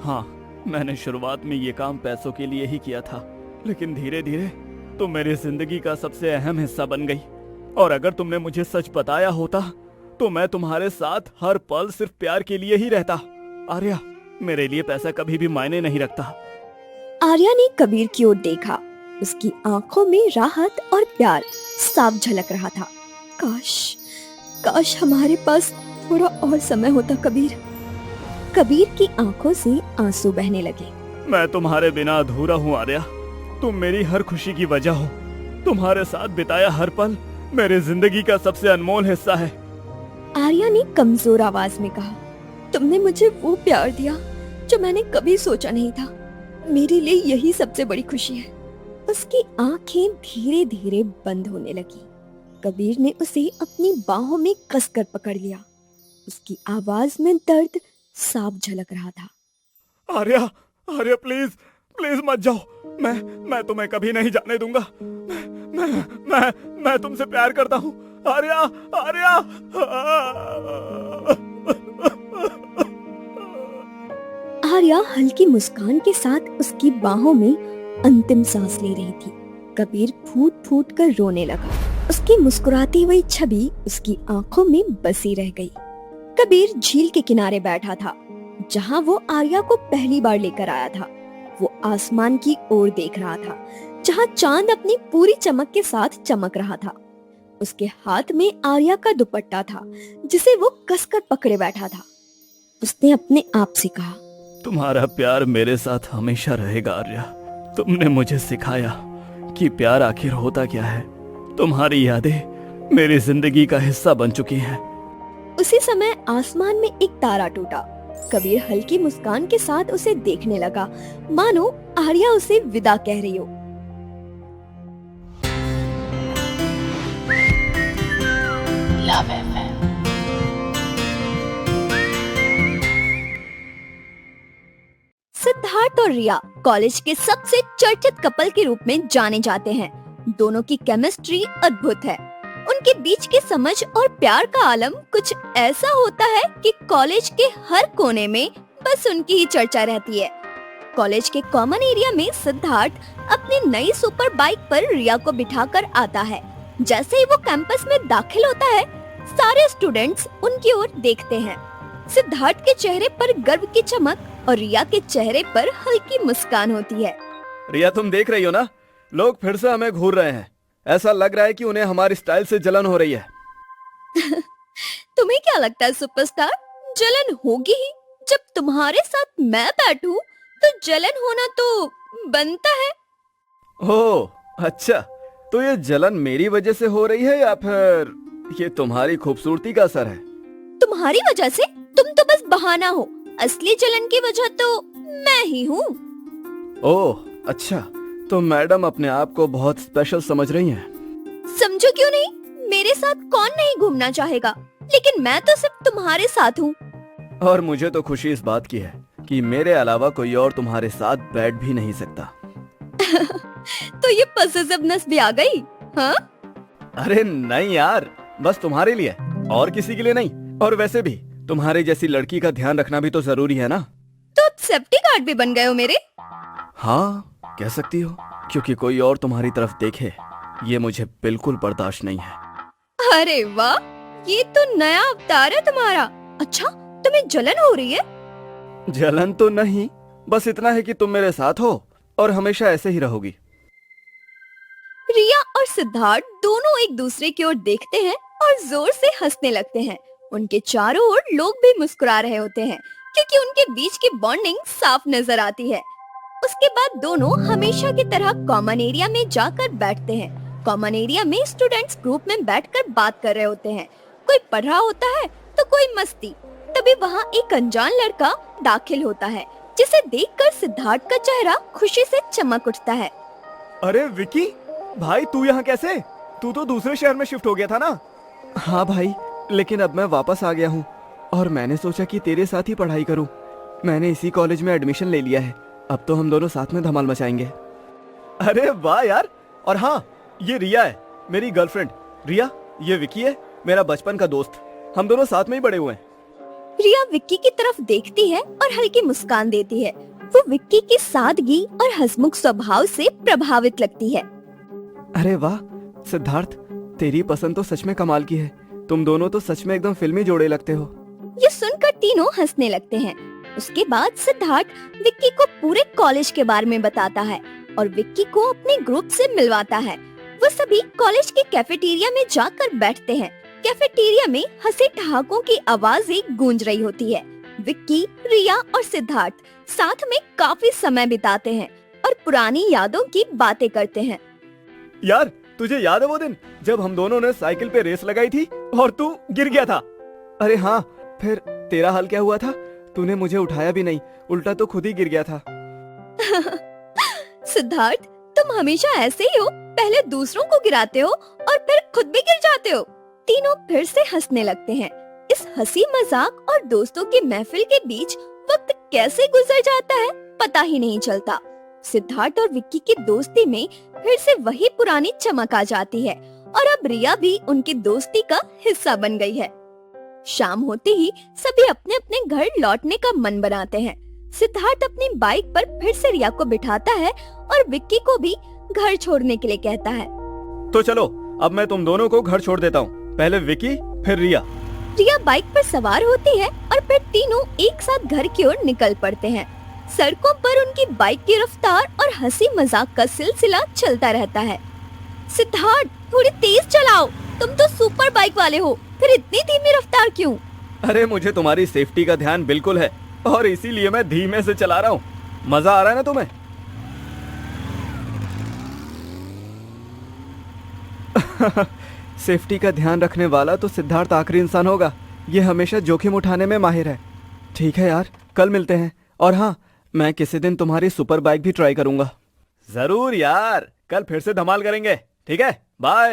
हाँ, मैंने शुरुआत में ये काम पैसों के लिए ही किया था, लेकिन धीरे धीरे तुम मेरी जिंदगी का सबसे अहम हिस्सा बन गई। और अगर तुमने मुझे सच बताया होता तो मैं तुम्हारे साथ हर पल सिर्फ प्यार के लिए ही रहता। आर्या, मेरे लिए पैसा कभी भी मायने नहीं रखता। आर्या ने कबीर की ओर देखा। उसकी आंखों में राहत और प्यार साफ झलक रहा था। काश हमारे पास थोड़ा और समय होता कबीर। कबीर की आंखों से आंसू बहने लगे। मैं तुम्हारे बिना अधूरा हूँ आर्या। तुम मेरी हर खुशी की वजह हो। तुम्हारे साथ बिताया हर पल मेरी जिंदगी का सबसे अनमोल हिस्सा है। आर्या ने कमजोर आवाज में कहा, तुमने मुझे वो प्यार दिया जो मैंने कभी सोचा नहीं था। मेरे लिए यही सबसे बड़ी खुशी है। उसकी आंखें धीरे धीरे बंद होने लगी। कबीर ने उसे अपनी बाहों में कसकर पकड़ लिया। उसकी आवाज में दर्द साफ झलक रहा था। आर्या, आर्या प्लीज, प्लीज मत जाओ। मैं तुम्हें कभी नहीं जाने दूंगा। मैं तुमसे प्यार करता हूँ। आर्या, आर्या। आर्या हल्की मुस्कान के साथ उसकी बाहों में अंतिम सांस ले रही थी। कबीर फूट फूट कर रोने लगा। उसकी मुस्कुराती हुई छवि उसकी आंखों में बसी रह गई। कबीर झील के किनारे बैठा था, जहाँ वो आर्या को पहली बार लेकर आया था। वो आसमान की ओर देख रहा था, जहाँ चांद अपनी पूरी चमक के साथ चमक रहा था। उसके हाथ में आर्या का दुपट्टा था, जिसे वो कसकर पकड़े बैठा था। उसने अपने आप से कहा, तुम्हारा प्यार मेरे साथ हमेशा रहेगा आर्या। तुमने मुझे सिखाया कि प्यार आखिर होता क्या है। तुम्हारी यादें मेरी जिंदगी का हिस्सा बन चुकी हैं। उसी समय आसमान में एक तारा टूटा। कबीर हल्की मुस्कान के साथ उसे देखने लगा, मानो आर्या उसे विदा कह रही हो। Love FM. सिद्धार्थ और रिया कॉलेज के सबसे चर्चित कपल के रूप में जाने जाते हैं। दोनों की केमिस्ट्री अद्भुत है। उनके बीच की समझ और प्यार का आलम कुछ ऐसा होता है कि कॉलेज के हर कोने में बस उनकी ही चर्चा रहती है। कॉलेज के कॉमन एरिया में सिद्धार्थ अपनी नई सुपर बाइक पर रिया को बिठाकर आता है। जैसे ही वो कैंपस में दाखिल होता है, सारे स्टूडेंट्स उनकी ओर देखते हैं। सिद्धार्थ के चेहरे पर गर्व की चमक और रिया के चेहरे पर हल्की मुस्कान होती है। रिया, तुम देख रही हो ना, लोग फिर से हमें घूर रहे हैं। ऐसा लग रहा है कि उन्हें हमारी स्टाइल से जलन हो रही है। तुम्हें क्या लगता है सुपरस्टार, जलन होगी ही। जब तुम्हारे साथ मैं बैठूं तो जलन होना तो बनता है। ओह अच्छा, तो ये जलन मेरी वजह से हो रही है या फिर ये तुम्हारी खूबसूरती का असर है? तुम्हारी वजह से? तुम तो बस बहाना हो। असली जलन की वजह तो मैं ही हूँ। ओह अच्छा, तो मैडम अपने आप को बहुत स्पेशल समझ रही हैं। समझो क्यों नहीं, मेरे साथ कौन नहीं घूमना चाहेगा, लेकिन मैं तो सिर्फ तुम्हारे साथ हूँ। और मुझे तो खुशी इस बात की है कि मेरे अलावा कोई और तुम्हारे साथ बैठ भी नहीं सकता। तो ये पॉसेसिवनेस भी आ गई, हाँ? अरे नहीं यार, बस तुम्हारे लिए, और किसी के लिए नहीं। और वैसे भी तुम्हारी जैसी लड़की का ध्यान रखना भी तो जरूरी है ना। तो अब सेफ्टी गार्ड भी बन गए हो मेरे। हाँ कह सकती हो, क्योंकि कोई और तुम्हारी तरफ देखे ये मुझे बिल्कुल बर्दाश्त नहीं है। अरे वाह, ये तो नया अवतार है तुम्हारा। अच्छा, तुम्हें जलन हो रही है? जलन तो नहीं, बस इतना है कि तुम मेरे साथ हो और हमेशा ऐसे ही रहोगी। रिया और सिद्धार्थ दोनों एक दूसरे की ओर देखते हैं और जोर से हंसने लगते हैं। उनके चारों ओर लोग भी मुस्कुरा रहे होते हैं, क्योंकि उनके बीच की बॉन्डिंग साफ नजर आती है। उसके बाद दोनों हमेशा की तरह कॉमन एरिया में जाकर बैठते हैं। कॉमन एरिया में स्टूडेंट्स ग्रुप में बैठकर बात कर रहे होते हैं। कोई पढ़ रहा होता है तो कोई मस्ती। तभी वहाँ एक अनजान लड़का दाखिल होता है, जिसे देखकर सिद्धार्थ का चेहरा खुशी से चमक उठता है। अरे विकी भाई, तू यहाँ कैसे? तू तो दूसरे शहर में शिफ्ट हो गया था ना? हाँ भाई, लेकिन अब मैं वापस आ गया हूँ और मैंने सोचा कि तेरे साथ ही पढ़ाई करूँ। मैंने इसी कॉलेज में एडमिशन ले लिया है। अब तो हम दोनों साथ में धमाल मचाएंगे। अरे वाह यार! और हाँ, ये रिया है, मेरी गर्लफ्रेंड। रिया, ये विकी है, मेरा बचपन का दोस्त। हम दोनों साथ में ही बड़े हुए हैं। रिया विक्की की तरफ देखती है और हल्की मुस्कान देती है। वो विक्की की सादगी और हंसमुख स्वभाव से प्रभावित लगती है। अरे वाह सिद्धार्थ, तेरी पसंद तो सच में कमाल की है। तुम दोनों तो सच में एकदम फिल्मी जोड़े लगते हो। ये सुनकर तीनों हंसने लगते हैं। उसके बाद सिद्धार्थ विक्की को पूरे कॉलेज के बारे में बताता है और विक्की को अपने ग्रुप से मिलवाता है। वो सभी कॉलेज के कैफेटेरिया में जाकर बैठते हैं। कैफेटेरिया में हंसी ठहाकों की आवाजें गूंज रही होती है। विक्की, रिया और सिद्धार्थ साथ में काफी समय बिताते हैं और पुरानी यादों की बातें करते हैं। यार, तुझे याद है वो दिन जब हम दोनों ने साइकिल पे रेस लगाई थी और तू गिर गया था? अरे हाँ, फिर तेरा हाल क्या हुआ था? तूने मुझे उठाया भी नहीं, उल्टा तो खुद ही गिर गया था। सिद्धार्थ, तुम हमेशा ऐसे ही हो, पहले दूसरों को गिराते हो और फिर खुद भी गिर जाते हो। तीनों फिर से हंसने लगते हैं। इस हंसी मजाक और दोस्तों की महफिल के बीच वक्त कैसे गुजर जाता है पता ही नहीं चलता। सिद्धार्थ और विक्की की दोस्ती में फिर से वही पुरानी चमक आ जाती है और अब रिया भी उनकी दोस्ती का हिस्सा बन गई है। शाम होते ही सभी अपने अपने घर लौटने का मन बनाते हैं। सिद्धार्थ अपनी बाइक पर फिर से रिया को बिठाता है और विक्की को भी घर छोड़ने के लिए कहता है। तो चलो, अब मैं तुम दोनों को घर छोड़ देता हूँ, पहले विक्की फिर रिया। रिया बाइक पर सवार होती है और फिर तीनों एक साथ घर की ओर निकल पड़ते हैं। सड़कों पर उनकी बाइक की रफ्तार और हंसी मजाक का सिलसिला चलता रहता है। सिद्धार्थ, थोड़ी तेज चलाओ, तुम तो सुपर बाइक वाले हो, फिर इतनी धीमी रफ्तार क्यों? अरे मुझे तुम्हारी सेफ्टी का ध्यान बिल्कुल है और इसीलिए मैं धीमे से चला रहा हूँ। मजा आ रहा है ना तुम्हें? सेफ्टी का ध्यान रखने वाला तो सिद्धार्थ आखिरी इंसान होगा। ये हमेशा जोखिम उठाने में माहिर है। ठीक है यार, कल मिलते हैं। और हाँ, मैं किसी दिन तुम्हारी सुपर बाइक भी ट्राई करूंगा। जरूर यार, कल फिर से धमाल करेंगे। ठीक है, बाय।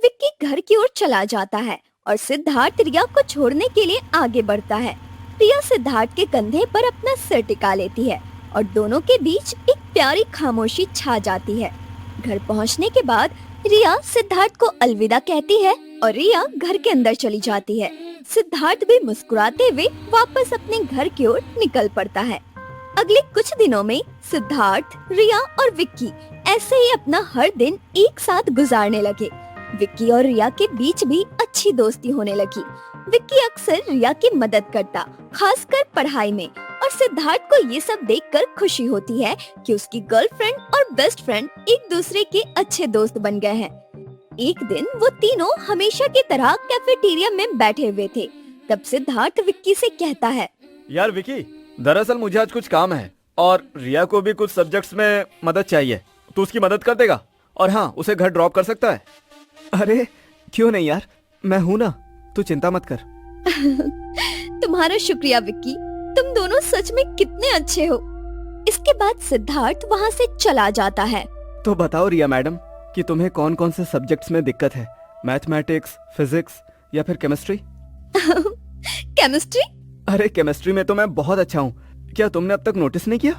विक्की घर की ओर चला जाता है और सिद्धार्थ रिया को छोड़ने के लिए आगे बढ़ता है। रिया सिद्धार्थ के कंधे पर अपना सिर टिका लेती है और दोनों के बीच एक प्यारी खामोशी छा जाती है। घर पहुंचने के बाद रिया सिद्धार्थ को अलविदा कहती है और रिया घर के अंदर चली जाती है। सिद्धार्थ भी मुस्कुराते हुए वापस अपने घर की ओर निकल पड़ता है। अगले कुछ दिनों में सिद्धार्थ, रिया और विक्की ऐसे ही अपना हर दिन एक साथ गुजारने लगे। विक्की और रिया के बीच भी अच्छी दोस्ती होने लगी। विक्की अक्सर रिया की मदद करता, खासकर पढ़ाई में, और सिद्धार्थ को ये सब देखकर खुशी होती है कि उसकी गर्लफ्रेंड और बेस्ट फ्रेंड एक दूसरे के अच्छे दोस्त बन गए हैं। एक दिन वो तीनों हमेशा की तरह कैफेटेरिया में बैठे हुए थे। तब सिद्धार्थ विक्की से कहता है, यार विक्की, दरअसल मुझे आज कुछ काम है और रिया को भी कुछ सब्जेक्ट्स में मदद चाहिए। तू उसकी मदद कर देगा? और हाँ, उसे घर ड्रॉप कर सकता है? अरे क्यों नहीं यार, मैं हूँ ना, तू चिंता मत कर। तुम्हारा शुक्रिया विक्की, तुम दोनों सच में कितने अच्छे हो। इसके बाद सिद्धार्थ वहाँ से चला जाता है। तो बताओ रिया मैडम कि तुम्हें कौन कौन से सब्जेक्ट्स में दिक्कत है? मैथमेटिक्स, फिजिक्स या फिर केमिस्ट्री? केमिस्ट्री? अरे केमिस्ट्री में तो मैं बहुत अच्छा हूँ। क्या तुमने अब तक नोटिस नहीं किया?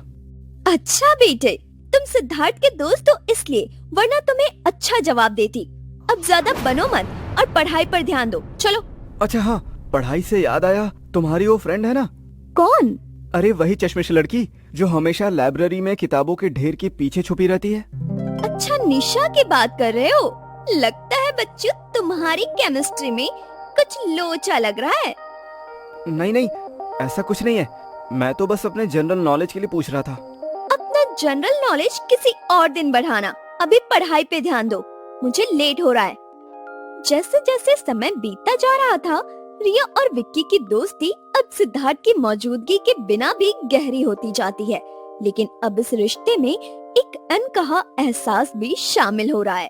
अच्छा बेटे, तुम सिद्धार्थ के दोस्त हो इसलिए, वरना तुम्हें अच्छा जवाब देती। अब ज्यादा बनो मत और पढ़ाई पर ध्यान दो। चलो। अच्छा हाँ, पढ़ाई से याद आया, तुम्हारी वो फ्रेंड है ना? कौन? अरे वही चश्मिश लड़की जो हमेशा लाइब्रेरी में किताबों के ढेर के पीछे छुपी रहती है। अच्छा, निशा की बात कर रहे हो? लगता है बच्चों तुम्हारी केमिस्ट्री में कुछ लोचा लग रहा है। नहीं नहीं, ऐसा कुछ नहीं है। मैं तो बस अपने जनरल नॉलेज के लिए पूछ रहा था। अपना जनरल नॉलेज किसी और दिन बढ़ाना, अभी पढ़ाई पे ध्यान दो, मुझे लेट हो रहा है। जैसे जैसे समय बीतता जा रहा था, रिया और विक्की की दोस्ती अब सिद्धार्थ की मौजूदगी के बिना भी गहरी होती जाती है। लेकिन अब इस रिश्ते में एक अनकहा एहसास भी शामिल हो रहा है।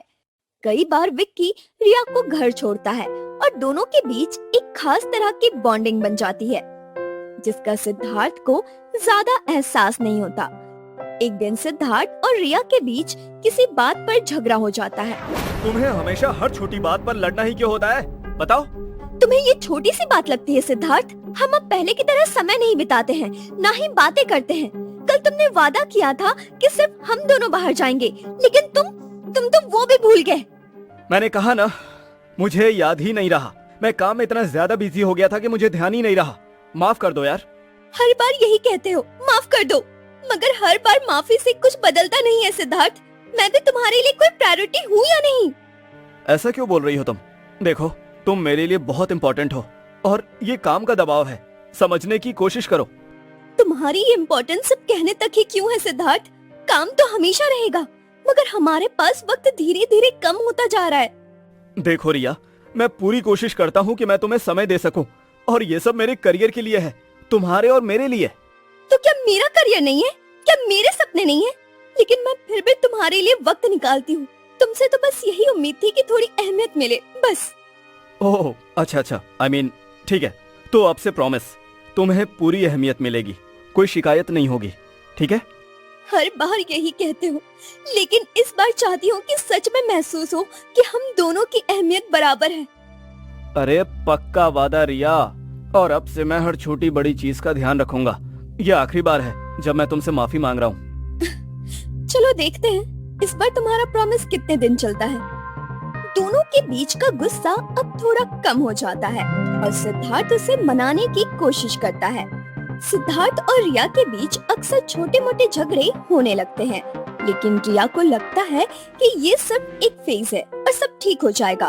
कई बार विक्की रिया को घर छोड़ता है और दोनों के बीच एक खास तरह की बॉन्डिंग बन जाती है, जिसका सिद्धार्थ को ज्यादा एहसास नहीं होता। एक दिन सिद्धार्थ और रिया के बीच किसी बात पर झगड़ा हो जाता है। तुम्हें हमेशा हर छोटी बात पर लड़ना ही क्यों होता है? बताओ। तुम्हें ये छोटी सी बात लगती है सिद्धार्थ? हम अब पहले की तरह समय नहीं बिताते हैं, ना ही बातें करते हैं। कल तुमने वादा किया था कि सिर्फ हम दोनों बाहर जाएंगे, लेकिन तुम तो वो भी भूल गए। मैंने कहा ना, मुझे याद ही नहीं रहा। मैं काम में इतना ज्यादा बिजी हो गया था कि मुझे ध्यान ही नहीं रहा। माफ कर दो यार। हर बार यही कहते हो, माफ कर दो, मगर हर बार माफी से कुछ बदलता नहीं है सिद्धार्थ। मैं भी तुम्हारे लिए कोई प्रायोरिटी हूँ या नहीं? ऐसा क्यों बोल रही हो तुम? देखो, तुम मेरे लिए बहुत इम्पोर्टेंट हो और ये काम का दबाव है, समझने की कोशिश करो। तुम्हारी ये इम्पोर्टेंस सिर्फ कहने तक ही क्यों है सिद्धार्थ? काम तो हमेशा रहेगा, मगर हमारे पास वक्त धीरे धीरे कम होता जा रहा है। देखो रिया, मैं पूरी कोशिश करता हूँ कि मैं तुम्हें समय दे सकूं, और ये सब मेरे करियर के लिए है, तुम्हारे और मेरे लिए। तो क्या मेरा करियर नहीं है? क्या मेरे सपने नहीं है? लेकिन मैं फिर भी तुम्हारे लिए वक्त निकालती हूँ। तुमसे तो बस यही उम्मीद थी कि थोड़ी अहमियत मिले, बस। ओह अच्छा, I mean, ठीक है, तो आपसे प्रॉमिस, तुम्हें पूरी अहमियत मिलेगी, कोई शिकायत नहीं होगी, ठीक है? हर बार यही कहते हो, लेकिन इस बार चाहती हूँ कि सच में महसूस हो कि हम दोनों की अहमियत बराबर है। अरे पक्का वादा रिया, और अब से मैं हर छोटी बड़ी चीज का ध्यान रखूंगा। ये आखिरी बार है जब मैं तुमसे माफी मांग रहा हूँ। चलो देखते हैं इस बार तुम्हारा प्रॉमिस कितने दिन चलता है। दोनों के बीच का गुस्सा अब थोड़ा कम हो जाता है और सिद्धार्थ उसे मनाने की कोशिश करता है। सिद्धार्थ और रिया के बीच अक्सर छोटे मोटे झगड़े होने लगते हैं, लेकिन रिया को लगता है कि ये सब एक फेज है और सब ठीक हो जाएगा।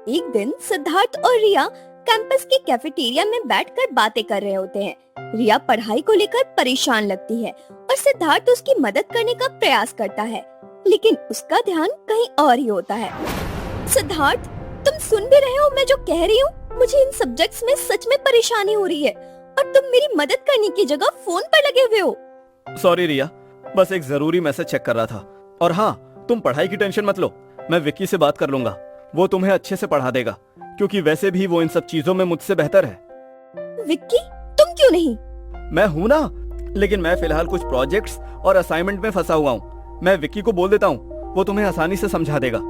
एक दिन सिद्धार्थ और रिया कैंपस के कैफेटेरिया में बैठकर बातें कर रहे होते हैं। रिया पढ़ाई को लेकर परेशान लगती है और सिद्धार्थ उसकी मदद करने का प्रयास करता है, लेकिन उसका ध्यान कहीं और ही होता है। सिद्धार्थ, तुम सुन भी रहे हो मैं जो कह रही हूँ? मुझे इन सब्जेक्ट्स में सच में परेशानी हो रही है और तुम मेरी मदद करने की जगह फोन पर लगे हुए हो। सॉरी रिया, बस एक जरूरी मैसेज चेक कर रहा था। और हाँ, तुम पढ़ाई की टेंशन मत लो, मैं विक्की से बात कर लूंगा, वो तुम्हें अच्छे से पढ़ा देगा, क्योंकि वैसे भी वो इन सब चीजों में मुझसे बेहतर है। विक्की, तुम क्यों नहीं? मैं हूँ ना, लेकिन मैं फिलहाल कुछ प्रोजेक्ट्स और असाइनमेंट में फंसा हुआ हूँ। मैं विक्की को बोल देता हूँ, वो तुम्हें आसानी से समझा देगा।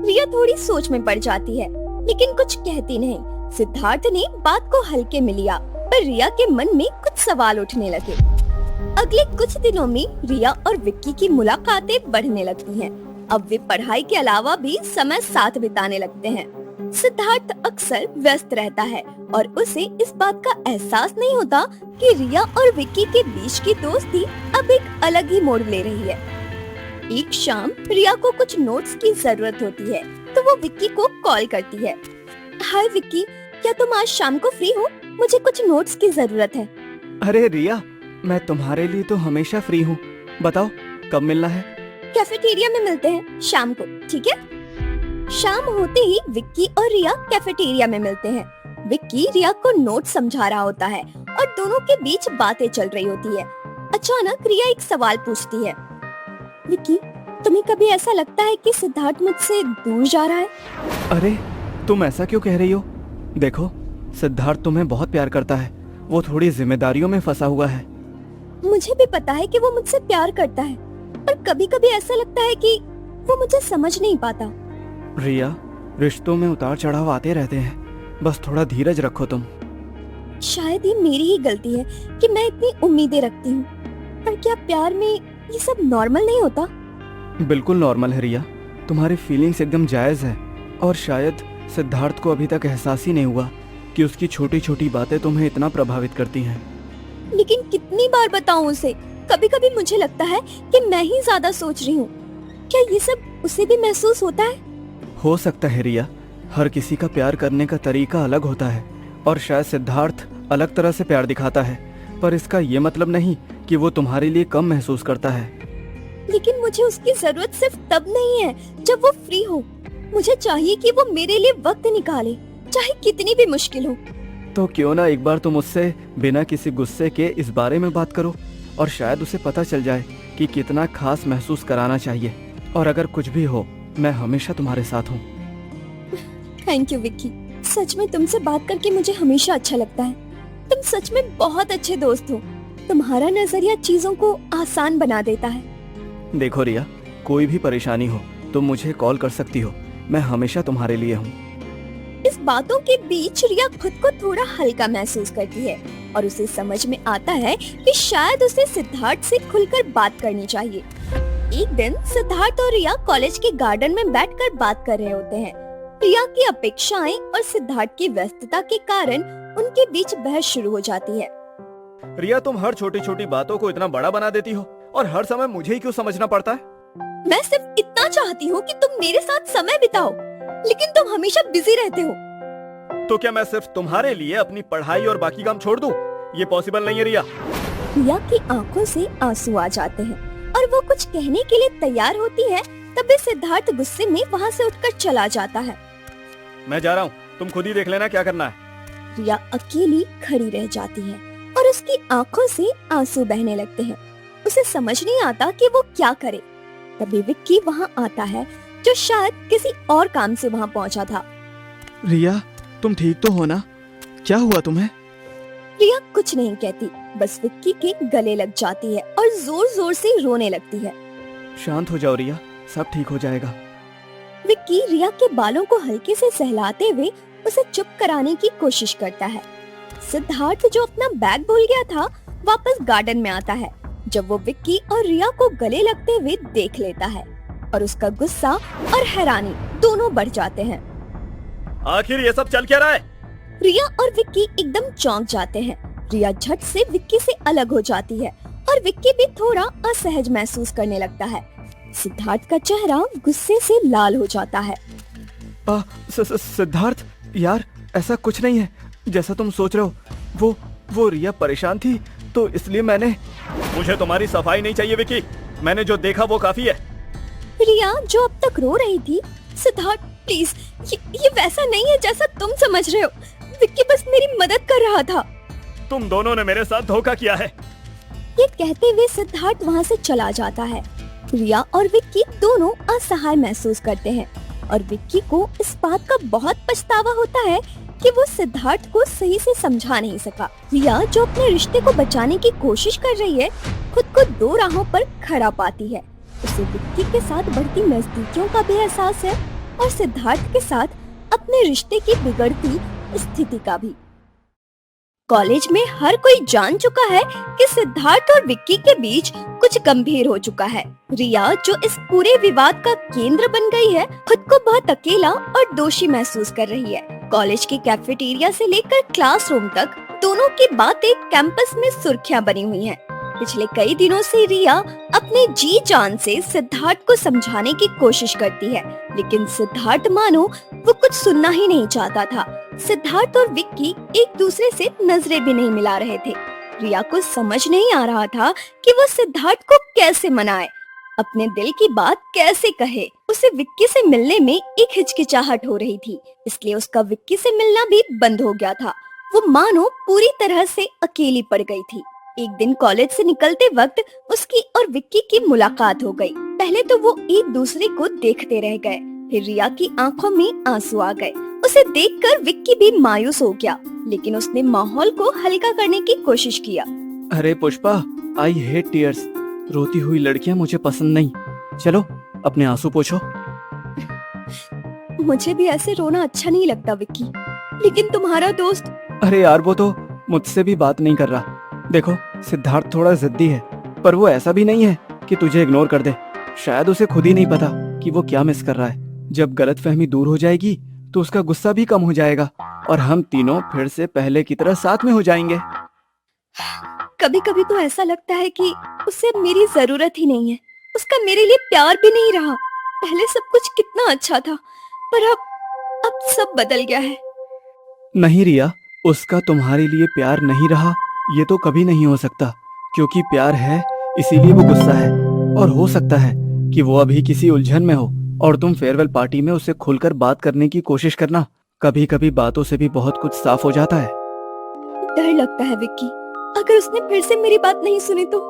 रिया थोड़ी सोच में पड़ जाती है, लेकिन कुछ कहती नहीं। सिद्धार्थ ने बात को हल्के में लिया, पर रिया के मन में कुछ सवाल उठने लगे। अगले कुछ दिनों में रिया और विक्की की मुलाकातें बढ़ने लगती हैं। अब वे पढ़ाई के अलावा भी समय साथ बिताने लगते हैं। सिद्धार्थ अक्सर व्यस्त रहता है और उसे इस बात का एहसास नहीं होता कि रिया और विक्की के बीच की दोस्ती अब एक अलग ही मोड़ ले रही है। एक शाम रिया को कुछ नोट्स की जरूरत होती है, तो वो विक्की को कॉल करती है। हाय विक्की, क्या तुम आज शाम को फ्री हो? मुझे कुछ नोट्स की जरूरत है। अरे रिया, मैं तुम्हारे लिए तो हमेशा फ्री हूँ, बताओ कब मिलना है? कैफेटेरिया में मिलते हैं शाम को, ठीक है? शाम होते ही विक्की और रिया कैफेटेरिया में मिलते हैं। विक्की रिया को नोट समझा रहा होता है और दोनों के बीच बातें चल रही होती है। अचानक रिया एक सवाल पूछती है। विक्की, तुम्हें कभी ऐसा लगता है कि सिद्धार्थ मुझसे दूर जा रहा है? अरे तुम ऐसा क्यों कह रही हो? देखो, सिद्धार्थ तुम्हें बहुत प्यार करता है, वो थोड़ी जिम्मेदारियों में फंसा हुआ है। मुझे भी पता है कि वो मुझसे प्यार करता है, पर कभी कभी ऐसा लगता है कि वो मुझे समझ नहीं पाता। रिया, रिश्तों में उतार चढ़ाव आते रहते हैं, बस थोड़ा धीरज रखो तुम। शायद ये मेरी ही गलती है कि मैं इतनी उम्मीदें रखती हूँ, पर क्या प्यार में ये सब नॉर्मल नहीं होता? बिल्कुल नॉर्मल है रिया, तुम्हारी फीलिंग्स एकदम जायज है, और शायद सिद्धार्थ को अभी तक एहसास ही नहीं हुआ कि उसकी छोटी छोटी बातें तुम्हें इतना प्रभावित करती हैं। लेकिन कितनी बार बताऊं उसे? कभी कभी मुझे लगता है कि मैं ही ज्यादा सोच रही हूँ। क्या ये सब उसे भी महसूस होता है? हो सकता है रिया, हर किसी का प्यार करने का तरीका अलग होता है, और शायद सिद्धार्थ अलग तरह से प्यार दिखाता है, पर इसका ये मतलब नहीं कि वो तुम्हारे लिए कम महसूस करता है। लेकिन मुझे उसकी जरूरत सिर्फ तब नहीं है जब वो फ्री हो। मुझे चाहिए कि वो मेरे लिए वक्त निकाले, चाहे कितनी भी मुश्किल हो। तो क्यों ना एक बार तुम उससे बिना किसी गुस्से के इस बारे में बात करो, और शायद उसे पता चल जाए कि कितना खास महसूस कराना चाहिए। और अगर कुछ भी हो, मैं हमेशा तुम्हारे साथ हूँ। थैंक यू विक्की, सच में तुमसे बात करके मुझे हमेशा अच्छा लगता है। तुम सच में बहुत अच्छे दोस्त हो। तुम्हारा नजरिया चीजों को आसान बना देता है। देखो रिया, कोई भी परेशानी हो तुम मुझे कॉल कर सकती हो, मैं हमेशा तुम्हारे लिए हूँ। इस बातों के बीच रिया खुद को थोड़ा हल्का महसूस करती है और उसे समझ में आता है कि शायद उसे सिद्धार्थ से खुलकर बात करनी चाहिए। एक दिन सिद्धार्थ और रिया कॉलेज के गार्डन में बैठकर बात कर रहे होते हैं। रिया की अपेक्षाएं और सिद्धार्थ की व्यस्तता के कारण उनके बीच बहस शुरू हो जाती है। रिया, तुम हर छोटी छोटी बातों को इतना बड़ा बना देती हो, और हर समय मुझे ही क्यों समझना पड़ता है? मैं सिर्फ इतना चाहती हूँ कि तुम मेरे साथ समय बिताओ, लेकिन तुम हमेशा बिजी रहते हो। तो क्या मैं सिर्फ तुम्हारे लिए अपनी पढ़ाई और बाकी काम छोड़ दूं? ये पॉसिबल नहीं है रिया। रिया की आंखों से आंसू आ जाते हैं और वो कुछ कहने के लिए तैयार होती है, तभी सिद्धार्थ गुस्से में वहाँ से उठकर चला जाता है। मैं जा रहा हूँ, तुम खुद ही देख लेना क्या करना है। रिया अकेली खड़ी रह जाती है और उसकी आंखों से आंसू बहने लगते हैं। उसे समझ नहीं आता कि वो क्या करे। तभी विक्की वहाँ आता है, जो शायद किसी और काम से वहाँ पहुँचा था। रिया, तुम ठीक तो हो ना? क्या हुआ तुम्हें? रिया कुछ नहीं कहती, बस विक्की के गले लग जाती है और जोर जोर से रोने लगती है। शांत हो जाओ रिया, सब ठीक हो जाएगा। विक्की रिया के बालों को हल्के से सहलाते हुए उसे चुप कराने की कोशिश करता है। सिद्धार्थ जो अपना बैग भूल गया था वापस गार्डन में आता है जब वो विक्की और रिया को गले लगते हुए देख लेता है और उसका गुस्सा और हैरानी दोनों बढ़ जाते हैं। आखिर ये सब चल क्या रहा है? रिया और विक्की एकदम चौंक जाते हैं। रिया झट से विक्की से अलग हो जाती है और विक्की भी थोड़ा असहज महसूस करने लगता है। सिद्धार्थ का चेहरा गुस्से से लाल हो जाता है। सिद्धार्थ यार, ऐसा कुछ नहीं है जैसा तुम सोच रहे हो। वो रिया परेशान थी तो इसलिए मैंने। मुझे तुम्हारी सफाई नहीं चाहिए विक्की, मैंने जो देखा वो काफी है। रिया जो अब तक रो रही थी, सिद्धार्थ प्लीज, ये वैसा नहीं है जैसा तुम समझ रहे हो। विक्की बस मेरी मदद कर रहा था। तुम दोनों ने मेरे साथ धोखा किया है। ये कहते हुए सिद्धार्थ वहाँ से चला जाता है। रिया और विक्की दोनों असहाय महसूस करते हैं और विक्की को इस बात का बहुत पछतावा होता है कि वो सिद्धार्थ को सही से समझा नहीं सका। रिया जो अपने रिश्ते को बचाने की कोशिश कर रही है, खुद को दो राहों पर खड़ा पाती है। उसे विक्की के साथ बढ़ती नजदीकियों का भी एहसास है और सिद्धार्थ के साथ अपने रिश्ते की बिगड़ती स्थिति का भी। कॉलेज में हर कोई जान चुका है कि सिद्धार्थ और विक्की के बीच कुछ गंभीर हो चुका है। रिया जो इस पूरे विवाद का केंद्र बन गई है, खुद को बहुत अकेला और दोषी महसूस कर रही है। कॉलेज के कैफेटेरिया से लेकर क्लासरूम तक दोनों की बातें कैंपस में सुर्खियां बनी हुई हैं। पिछले कई दिनों से रिया अपने जी जान से सिद्धार्थ को समझाने की कोशिश करती है, लेकिन सिद्धार्थ मानो वो कुछ सुनना ही नहीं चाहता था। सिद्धार्थ और विक्की एक दूसरे से नजरें भी नहीं मिला रहे थे। रिया को समझ नहीं आ रहा था कि वो सिद्धार्थ को कैसे मनाए, अपने दिल की बात कैसे कहे। उसे विक्की से मिलने में एक हिचकिचाहट हो रही थी, इसलिए उसका विक्की से मिलना भी बंद हो गया था। वो मानो पूरी तरह से अकेली पड़ गई थी। एक दिन कॉलेज से निकलते वक्त उसकी और विक्की की मुलाकात हो गई। पहले तो वो एक दूसरे को देखते रह गए, फिर रिया की आंखों में आंसू आ गए। उसे देखकर विक्की भी मायूस हो गया, लेकिन उसने माहौल को हल्का करने की कोशिश किया। अरे पुष्पा, आई हेट टीयर्स। रोती हुई लड़कियां मुझे पसंद नहीं। चलो अपने आंसू पोंछो। मुझे भी ऐसे रोना अच्छा नहीं लगता विक्की, लेकिन तुम्हारा दोस्त। अरे यार, वो तो मुझसे भी बात नहीं कर रहा। देखो, सिद्धार्थ थोड़ा जिद्दी है, पर वो ऐसा भी नहीं है कि तुझे इग्नोर कर दे। शायद उसे खुद ही नहीं पता कि वो क्या मिस कर रहा है। जब गलतफहमी दूर हो जाएगी तो उसका गुस्सा भी कम हो जाएगा और हम तीनों फिर से पहले की तरह साथ में हो जाएंगे। कभी कभी तो ऐसा लगता है कि उसे मेरी जरूरत ही नहीं है। उसका मेरे लिए प्यार भी नहीं रहा। पहले सब कुछ कितना अच्छा था, पर अब सब बदल गया है। नहीं रिया, उसका तुम्हारे लिए प्यार नहीं रहा ये तो कभी नहीं हो सकता, क्योंकि प्यार है इसीलिए वो गुस्सा है। और हो सकता है कि वो अभी किसी उलझन में हो और तुम फेयरवेल पार्टी में उससे खुलकर बात करने की कोशिश करना। कभी कभी बातों से भी बहुत कुछ साफ हो जाता है। डर लगता है विक्की, अगर उसने फिर से मेरी बात नहीं सुनी तो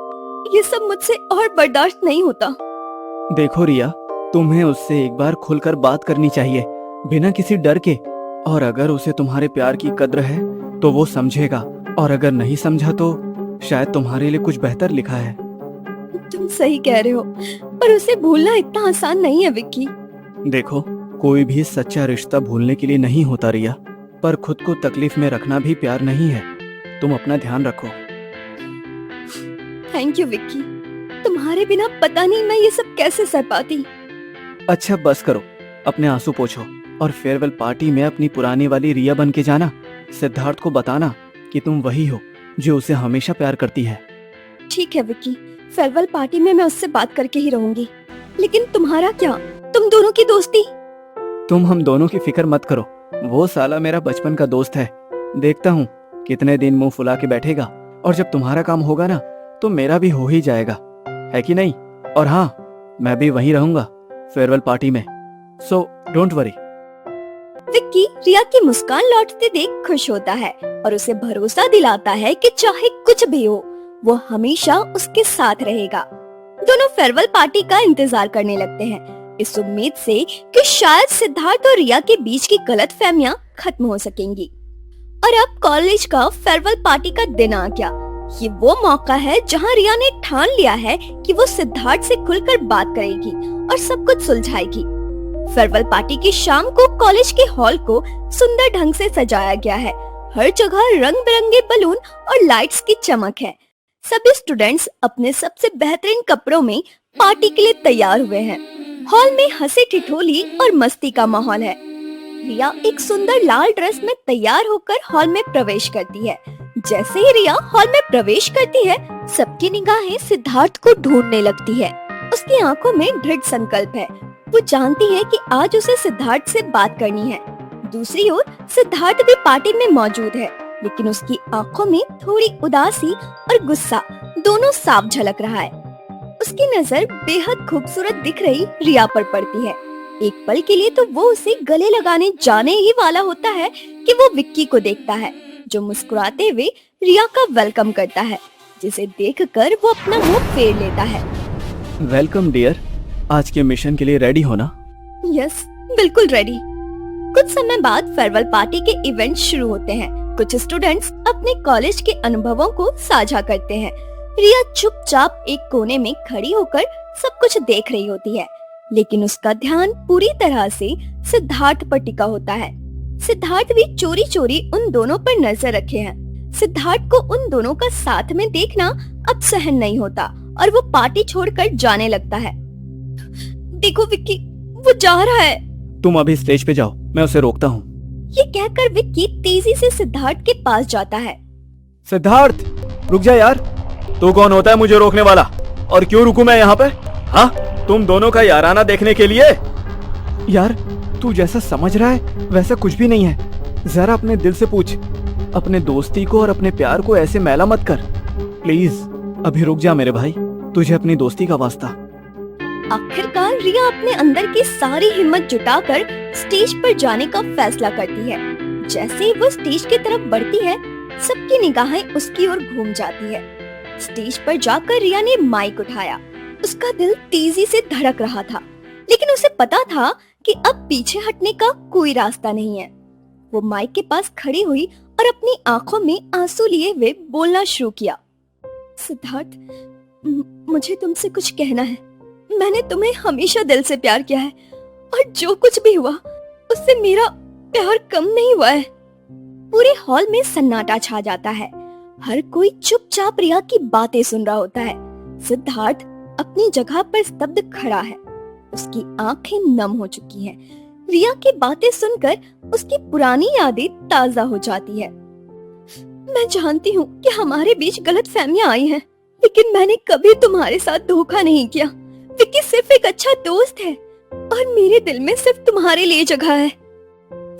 ये सब मुझसे और बर्दाश्त नहीं होता। देखो रिया, तुम्हें उससे एक बार खुलकर बात करनी चाहिए, बिना किसी डर के। और अगर उसे तुम्हारे प्यार की कद्र है तो वो समझेगा, और अगर नहीं समझा तो शायद तुम्हारे लिए कुछ बेहतर लिखा है। तुम सही कह रहे हो, पर उसे भूलना इतना आसान नहीं है विक्की। देखो, कोई भी सच्चा रिश्ता भूलने के लिए नहीं होता रिया, पर खुद को तकलीफ में रखना भी प्यार नहीं है। तुम अपना ध्यान रखो। थैंक यू विक्की, तुम्हारे बिना पता नहीं मैं ये सब कैसे सह पाती। अच्छा बस करो, अपने आंसू पोंछो और फेयरवेल पार्टी में अपनी पुरानी वाली रिया बन के जाना। सिद्धार्थ को बताना कि तुम वही हो जो उसे हमेशा प्यार करती है। ठीक है विक्की, फेयरवेल पार्टी में मैं उससे बात करके ही रहूंगी। लेकिन तुम्हारा क्या, तुम दोनों की दोस्ती? तुम हम दोनों की फिक्र मत करो, वो साला मेरा बचपन का दोस्त है। देखता हूँ कितने दिन मुंह फुला के बैठेगा, और जब तुम्हारा काम होगा ना तो मेरा भी हो ही जाएगा, है कि नहीं? और हाँ, मैं भी वहीं रहूंगा फेयरवेल पार्टी में, सो डोंट वरी। विक्की रिया की मुस्कान लौटते देख खुश होता है और उसे भरोसा दिलाता है कि चाहे कुछ भी हो वो हमेशा उसके साथ रहेगा। दोनों फेयरवेल पार्टी का इंतजार करने लगते हैं, इस उम्मीद से कि शायद सिद्धार्थ और रिया के बीच की गलतफहमियां खत्म हो सकेंगी। और अब कॉलेज का फेयरवेल पार्टी का दिन आ गया। ये वो मौका है जहाँ रिया ने ठान लिया है कि वो सिद्धार्थ से खुलकर बात करेगी और सब कुछ सुलझाएगी। फेयरवेल पार्टी की शाम को कॉलेज के हॉल को सुंदर ढंग से सजाया गया है। हर जगह रंग बिरंगे बलून और लाइट्स की चमक है। सभी स्टूडेंट्स अपने सबसे बेहतरीन कपड़ों में पार्टी के लिए तैयार हुए हैं। हॉल में हंसी ठिठोली और मस्ती का माहौल है। रिया एक सुंदर लाल ड्रेस में तैयार होकर हॉल में प्रवेश करती है। जैसे ही रिया हॉल में प्रवेश करती है, सबकी निगाहें सिद्धार्थ को ढूंढने लगती है। उसकी आंखों में दृढ़ संकल्प है। वो जानती है कि आज उसे सिद्धार्थ से बात करनी है। दूसरी ओर सिद्धार्थ भी पार्टी में मौजूद है, लेकिन उसकी आंखों में थोड़ी उदासी और गुस्सा दोनों साफ झलक रहा है। उसकी नजर बेहद खूबसूरत दिख रही रिया पर पड़ती है। एक पल के लिए तो वो उसे गले लगाने जाने ही वाला होता है कि वो विक्की को देखता है, जो मुस्कुराते हुए रिया का वेलकम करता है, जिसे देखकर वो अपना मुंह फेर लेता है। वेलकम डियर, आज के मिशन के लिए रेडी हो ना? यस, बिल्कुल रेडी। कुछ समय बाद फेयरवेल पार्टी के इवेंट शुरू होते हैं। कुछ स्टूडेंट्स अपने कॉलेज के अनुभवों को साझा करते हैं। रिया चुपचाप एक कोने में खड़ी होकर सब कुछ देख रही होती है, लेकिन उसका ध्यान पूरी तरह से सिद्धार्थ पर टिका होता है। सिद्धार्थ भी चोरी चोरी उन दोनों पर नजर रखे हैं। सिद्धार्थ को उन दोनों का साथ में देखना अब सहन नहीं होता और वो पार्टी छोड़कर जाने लगता है। देखो विक्की, वो जा रहा है। तुम अभी स्टेज पे जाओ, मैं उसे रोकता हूँ। ये कहकर विक्की तेजी से सिद्धार्थ के पास जाता है। सिद्धार्थ, रुक जा यार। तू कौन होता है मुझे रोकने वाला, और क्यों रुकूं मैं यहाँ पे? हाँ, तुम दोनों का याराना देखने के लिए? यार, तू जैसा समझ रहा है वैसा कुछ भी नहीं है। जरा अपने दिल से पूछ। अपने दोस्ती को और अपने प्यार को ऐसे मैला मत कर। प्लीज अभी रुक जा मेरे भाई, तुझे अपनी दोस्ती का वास्ता। आखिरकार रिया अपने अंदर की सारी हिम्मत जुटाकर स्टेज पर जाने का फैसला करती है। जैसे ही वो स्टेज की तरफ बढ़ती है, सबकी निगाहें उसकी ओर घूम जाती है। स्टेज पर जाकर रिया ने माइक उठाया। उसका दिल तेजी से धड़क रहा था, लेकिन उसे पता था कि अब पीछे हटने का कोई रास्ता नहीं है। वो माइक के पास खड़ी हुई और अपनी आंखों में आंसू लिए हुए बोलना शुरू किया। सिद्धार्थ, मुझे तुमसे कुछ कहना है। मैंने तुम्हें हमेशा दिल से प्यार किया है, और जो कुछ भी हुआ उससे मेरा प्यार कम नहीं हुआ है। पूरे हॉल में सन्नाटा छा जाता है। हर कोई चुपचाप रिया की बातें सुन रहा होता है। सिद्धार्थ अपनी जगह पर स्तब्ध खड़ा है। उसकी आंखें नम हो चुकी हैं। रिया की बातें सुनकर उसकी पुरानी यादें ताजा हो जाती है। मैं जानती हूँ कि हमारे बीच गलतफहमियां आई हैं, लेकिन मैंने कभी तुम्हारे साथ धोखा नहीं किया। विक्की सिर्फ एक अच्छा दोस्त है, और मेरे दिल में सिर्फ तुम्हारे लिए जगह है।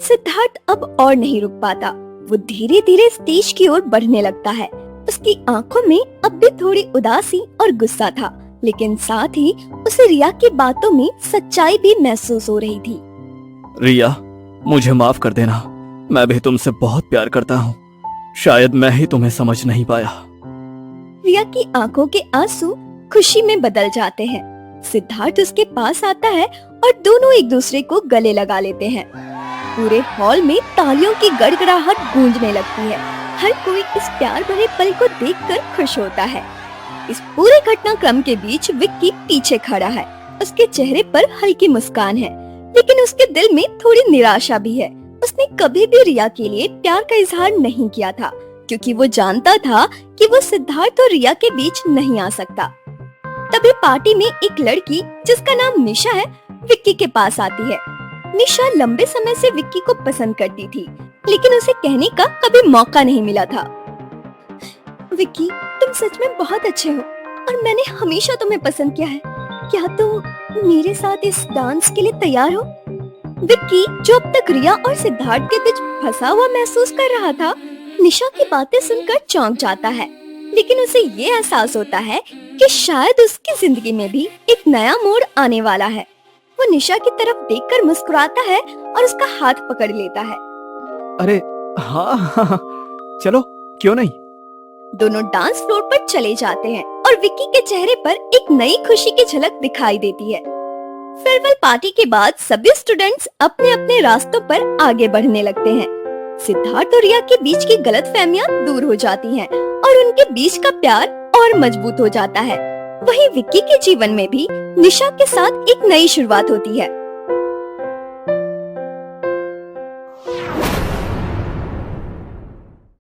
सिद्धार्थ अब और नहीं रुक पाता। वो धीरे धीरे स्टेज की ओर बढ़ने लगता है। उसकी आंखों में अब भी थोड़ी उदासी और गुस्सा था, लेकिन साथ ही उसे रिया की बातों में सच्चाई भी महसूस हो रही थी। रिया, मुझे माफ कर देना। मैं भी तुमसे बहुत प्यार करता हूँ। शायद मैं ही तुम्हें समझ नहीं पाया। रिया की आंखों के आंसू खुशी में बदल जाते हैं। सिद्धार्थ उसके पास आता है और दोनों एक दूसरे को गले लगा लेते हैं। पूरे हॉल में तालियों की गड़गड़ाहट गूंजने लगती है। हर कोई इस प्यार भरे पल को देखकर खुश होता है। इस पूरे घटनाक्रम के बीच विक्की पीछे खड़ा है। उसके चेहरे पर हल्की मुस्कान है, लेकिन उसके दिल में थोड़ी निराशा भी है। उसने कभी भी रिया के लिए प्यार का इजहार नहीं किया था, क्योंकि वो जानता था कि वो सिद्धार्थ और रिया के बीच नहीं आ सकता। तभी पार्टी में एक लड़की जिसका नाम निशा है, विक्की के पास आती है। निशा लंबे समय से विक्की को पसंद करती थी, लेकिन उसे कहने का कभी मौका नहीं मिला था। विक्की, तुम सच में बहुत अच्छे हो, और मैंने हमेशा तुम्हें पसंद किया है। क्या तुम मेरे साथ इस डांस के लिए तैयार हो? विक्की, जो अब तक रिया और सिद्धार्थ के बीच फंसा हुआ महसूस कर रहा था, निशा की बातें सुनकर चौंक जाता है। लेकिन उसे ये एहसास होता है कि शायद उसकी जिंदगी में भी एक नया मोड़ आने वाला है। वो निशा की तरफ देखकर मुस्कुराता है और उसका हाथ पकड़ लेता है। अरे हाँ, चलो, क्यों नहीं। दोनों डांस फ्लोर पर चले जाते हैं और विक्की के चेहरे पर एक नई खुशी की झलक दिखाई देती है। फेयरवेल पार्टी के बाद सभी स्टूडेंट्स अपने अपने रास्तों पर आगे बढ़ने लगते हैं। सिद्धार्थ और रिया के बीच की गलतफहमियां दूर हो जाती हैं और उनके बीच का प्यार और मजबूत हो जाता है। वहीं विक्की के जीवन में भी निशा के साथ एक नई शुरुआत होती है।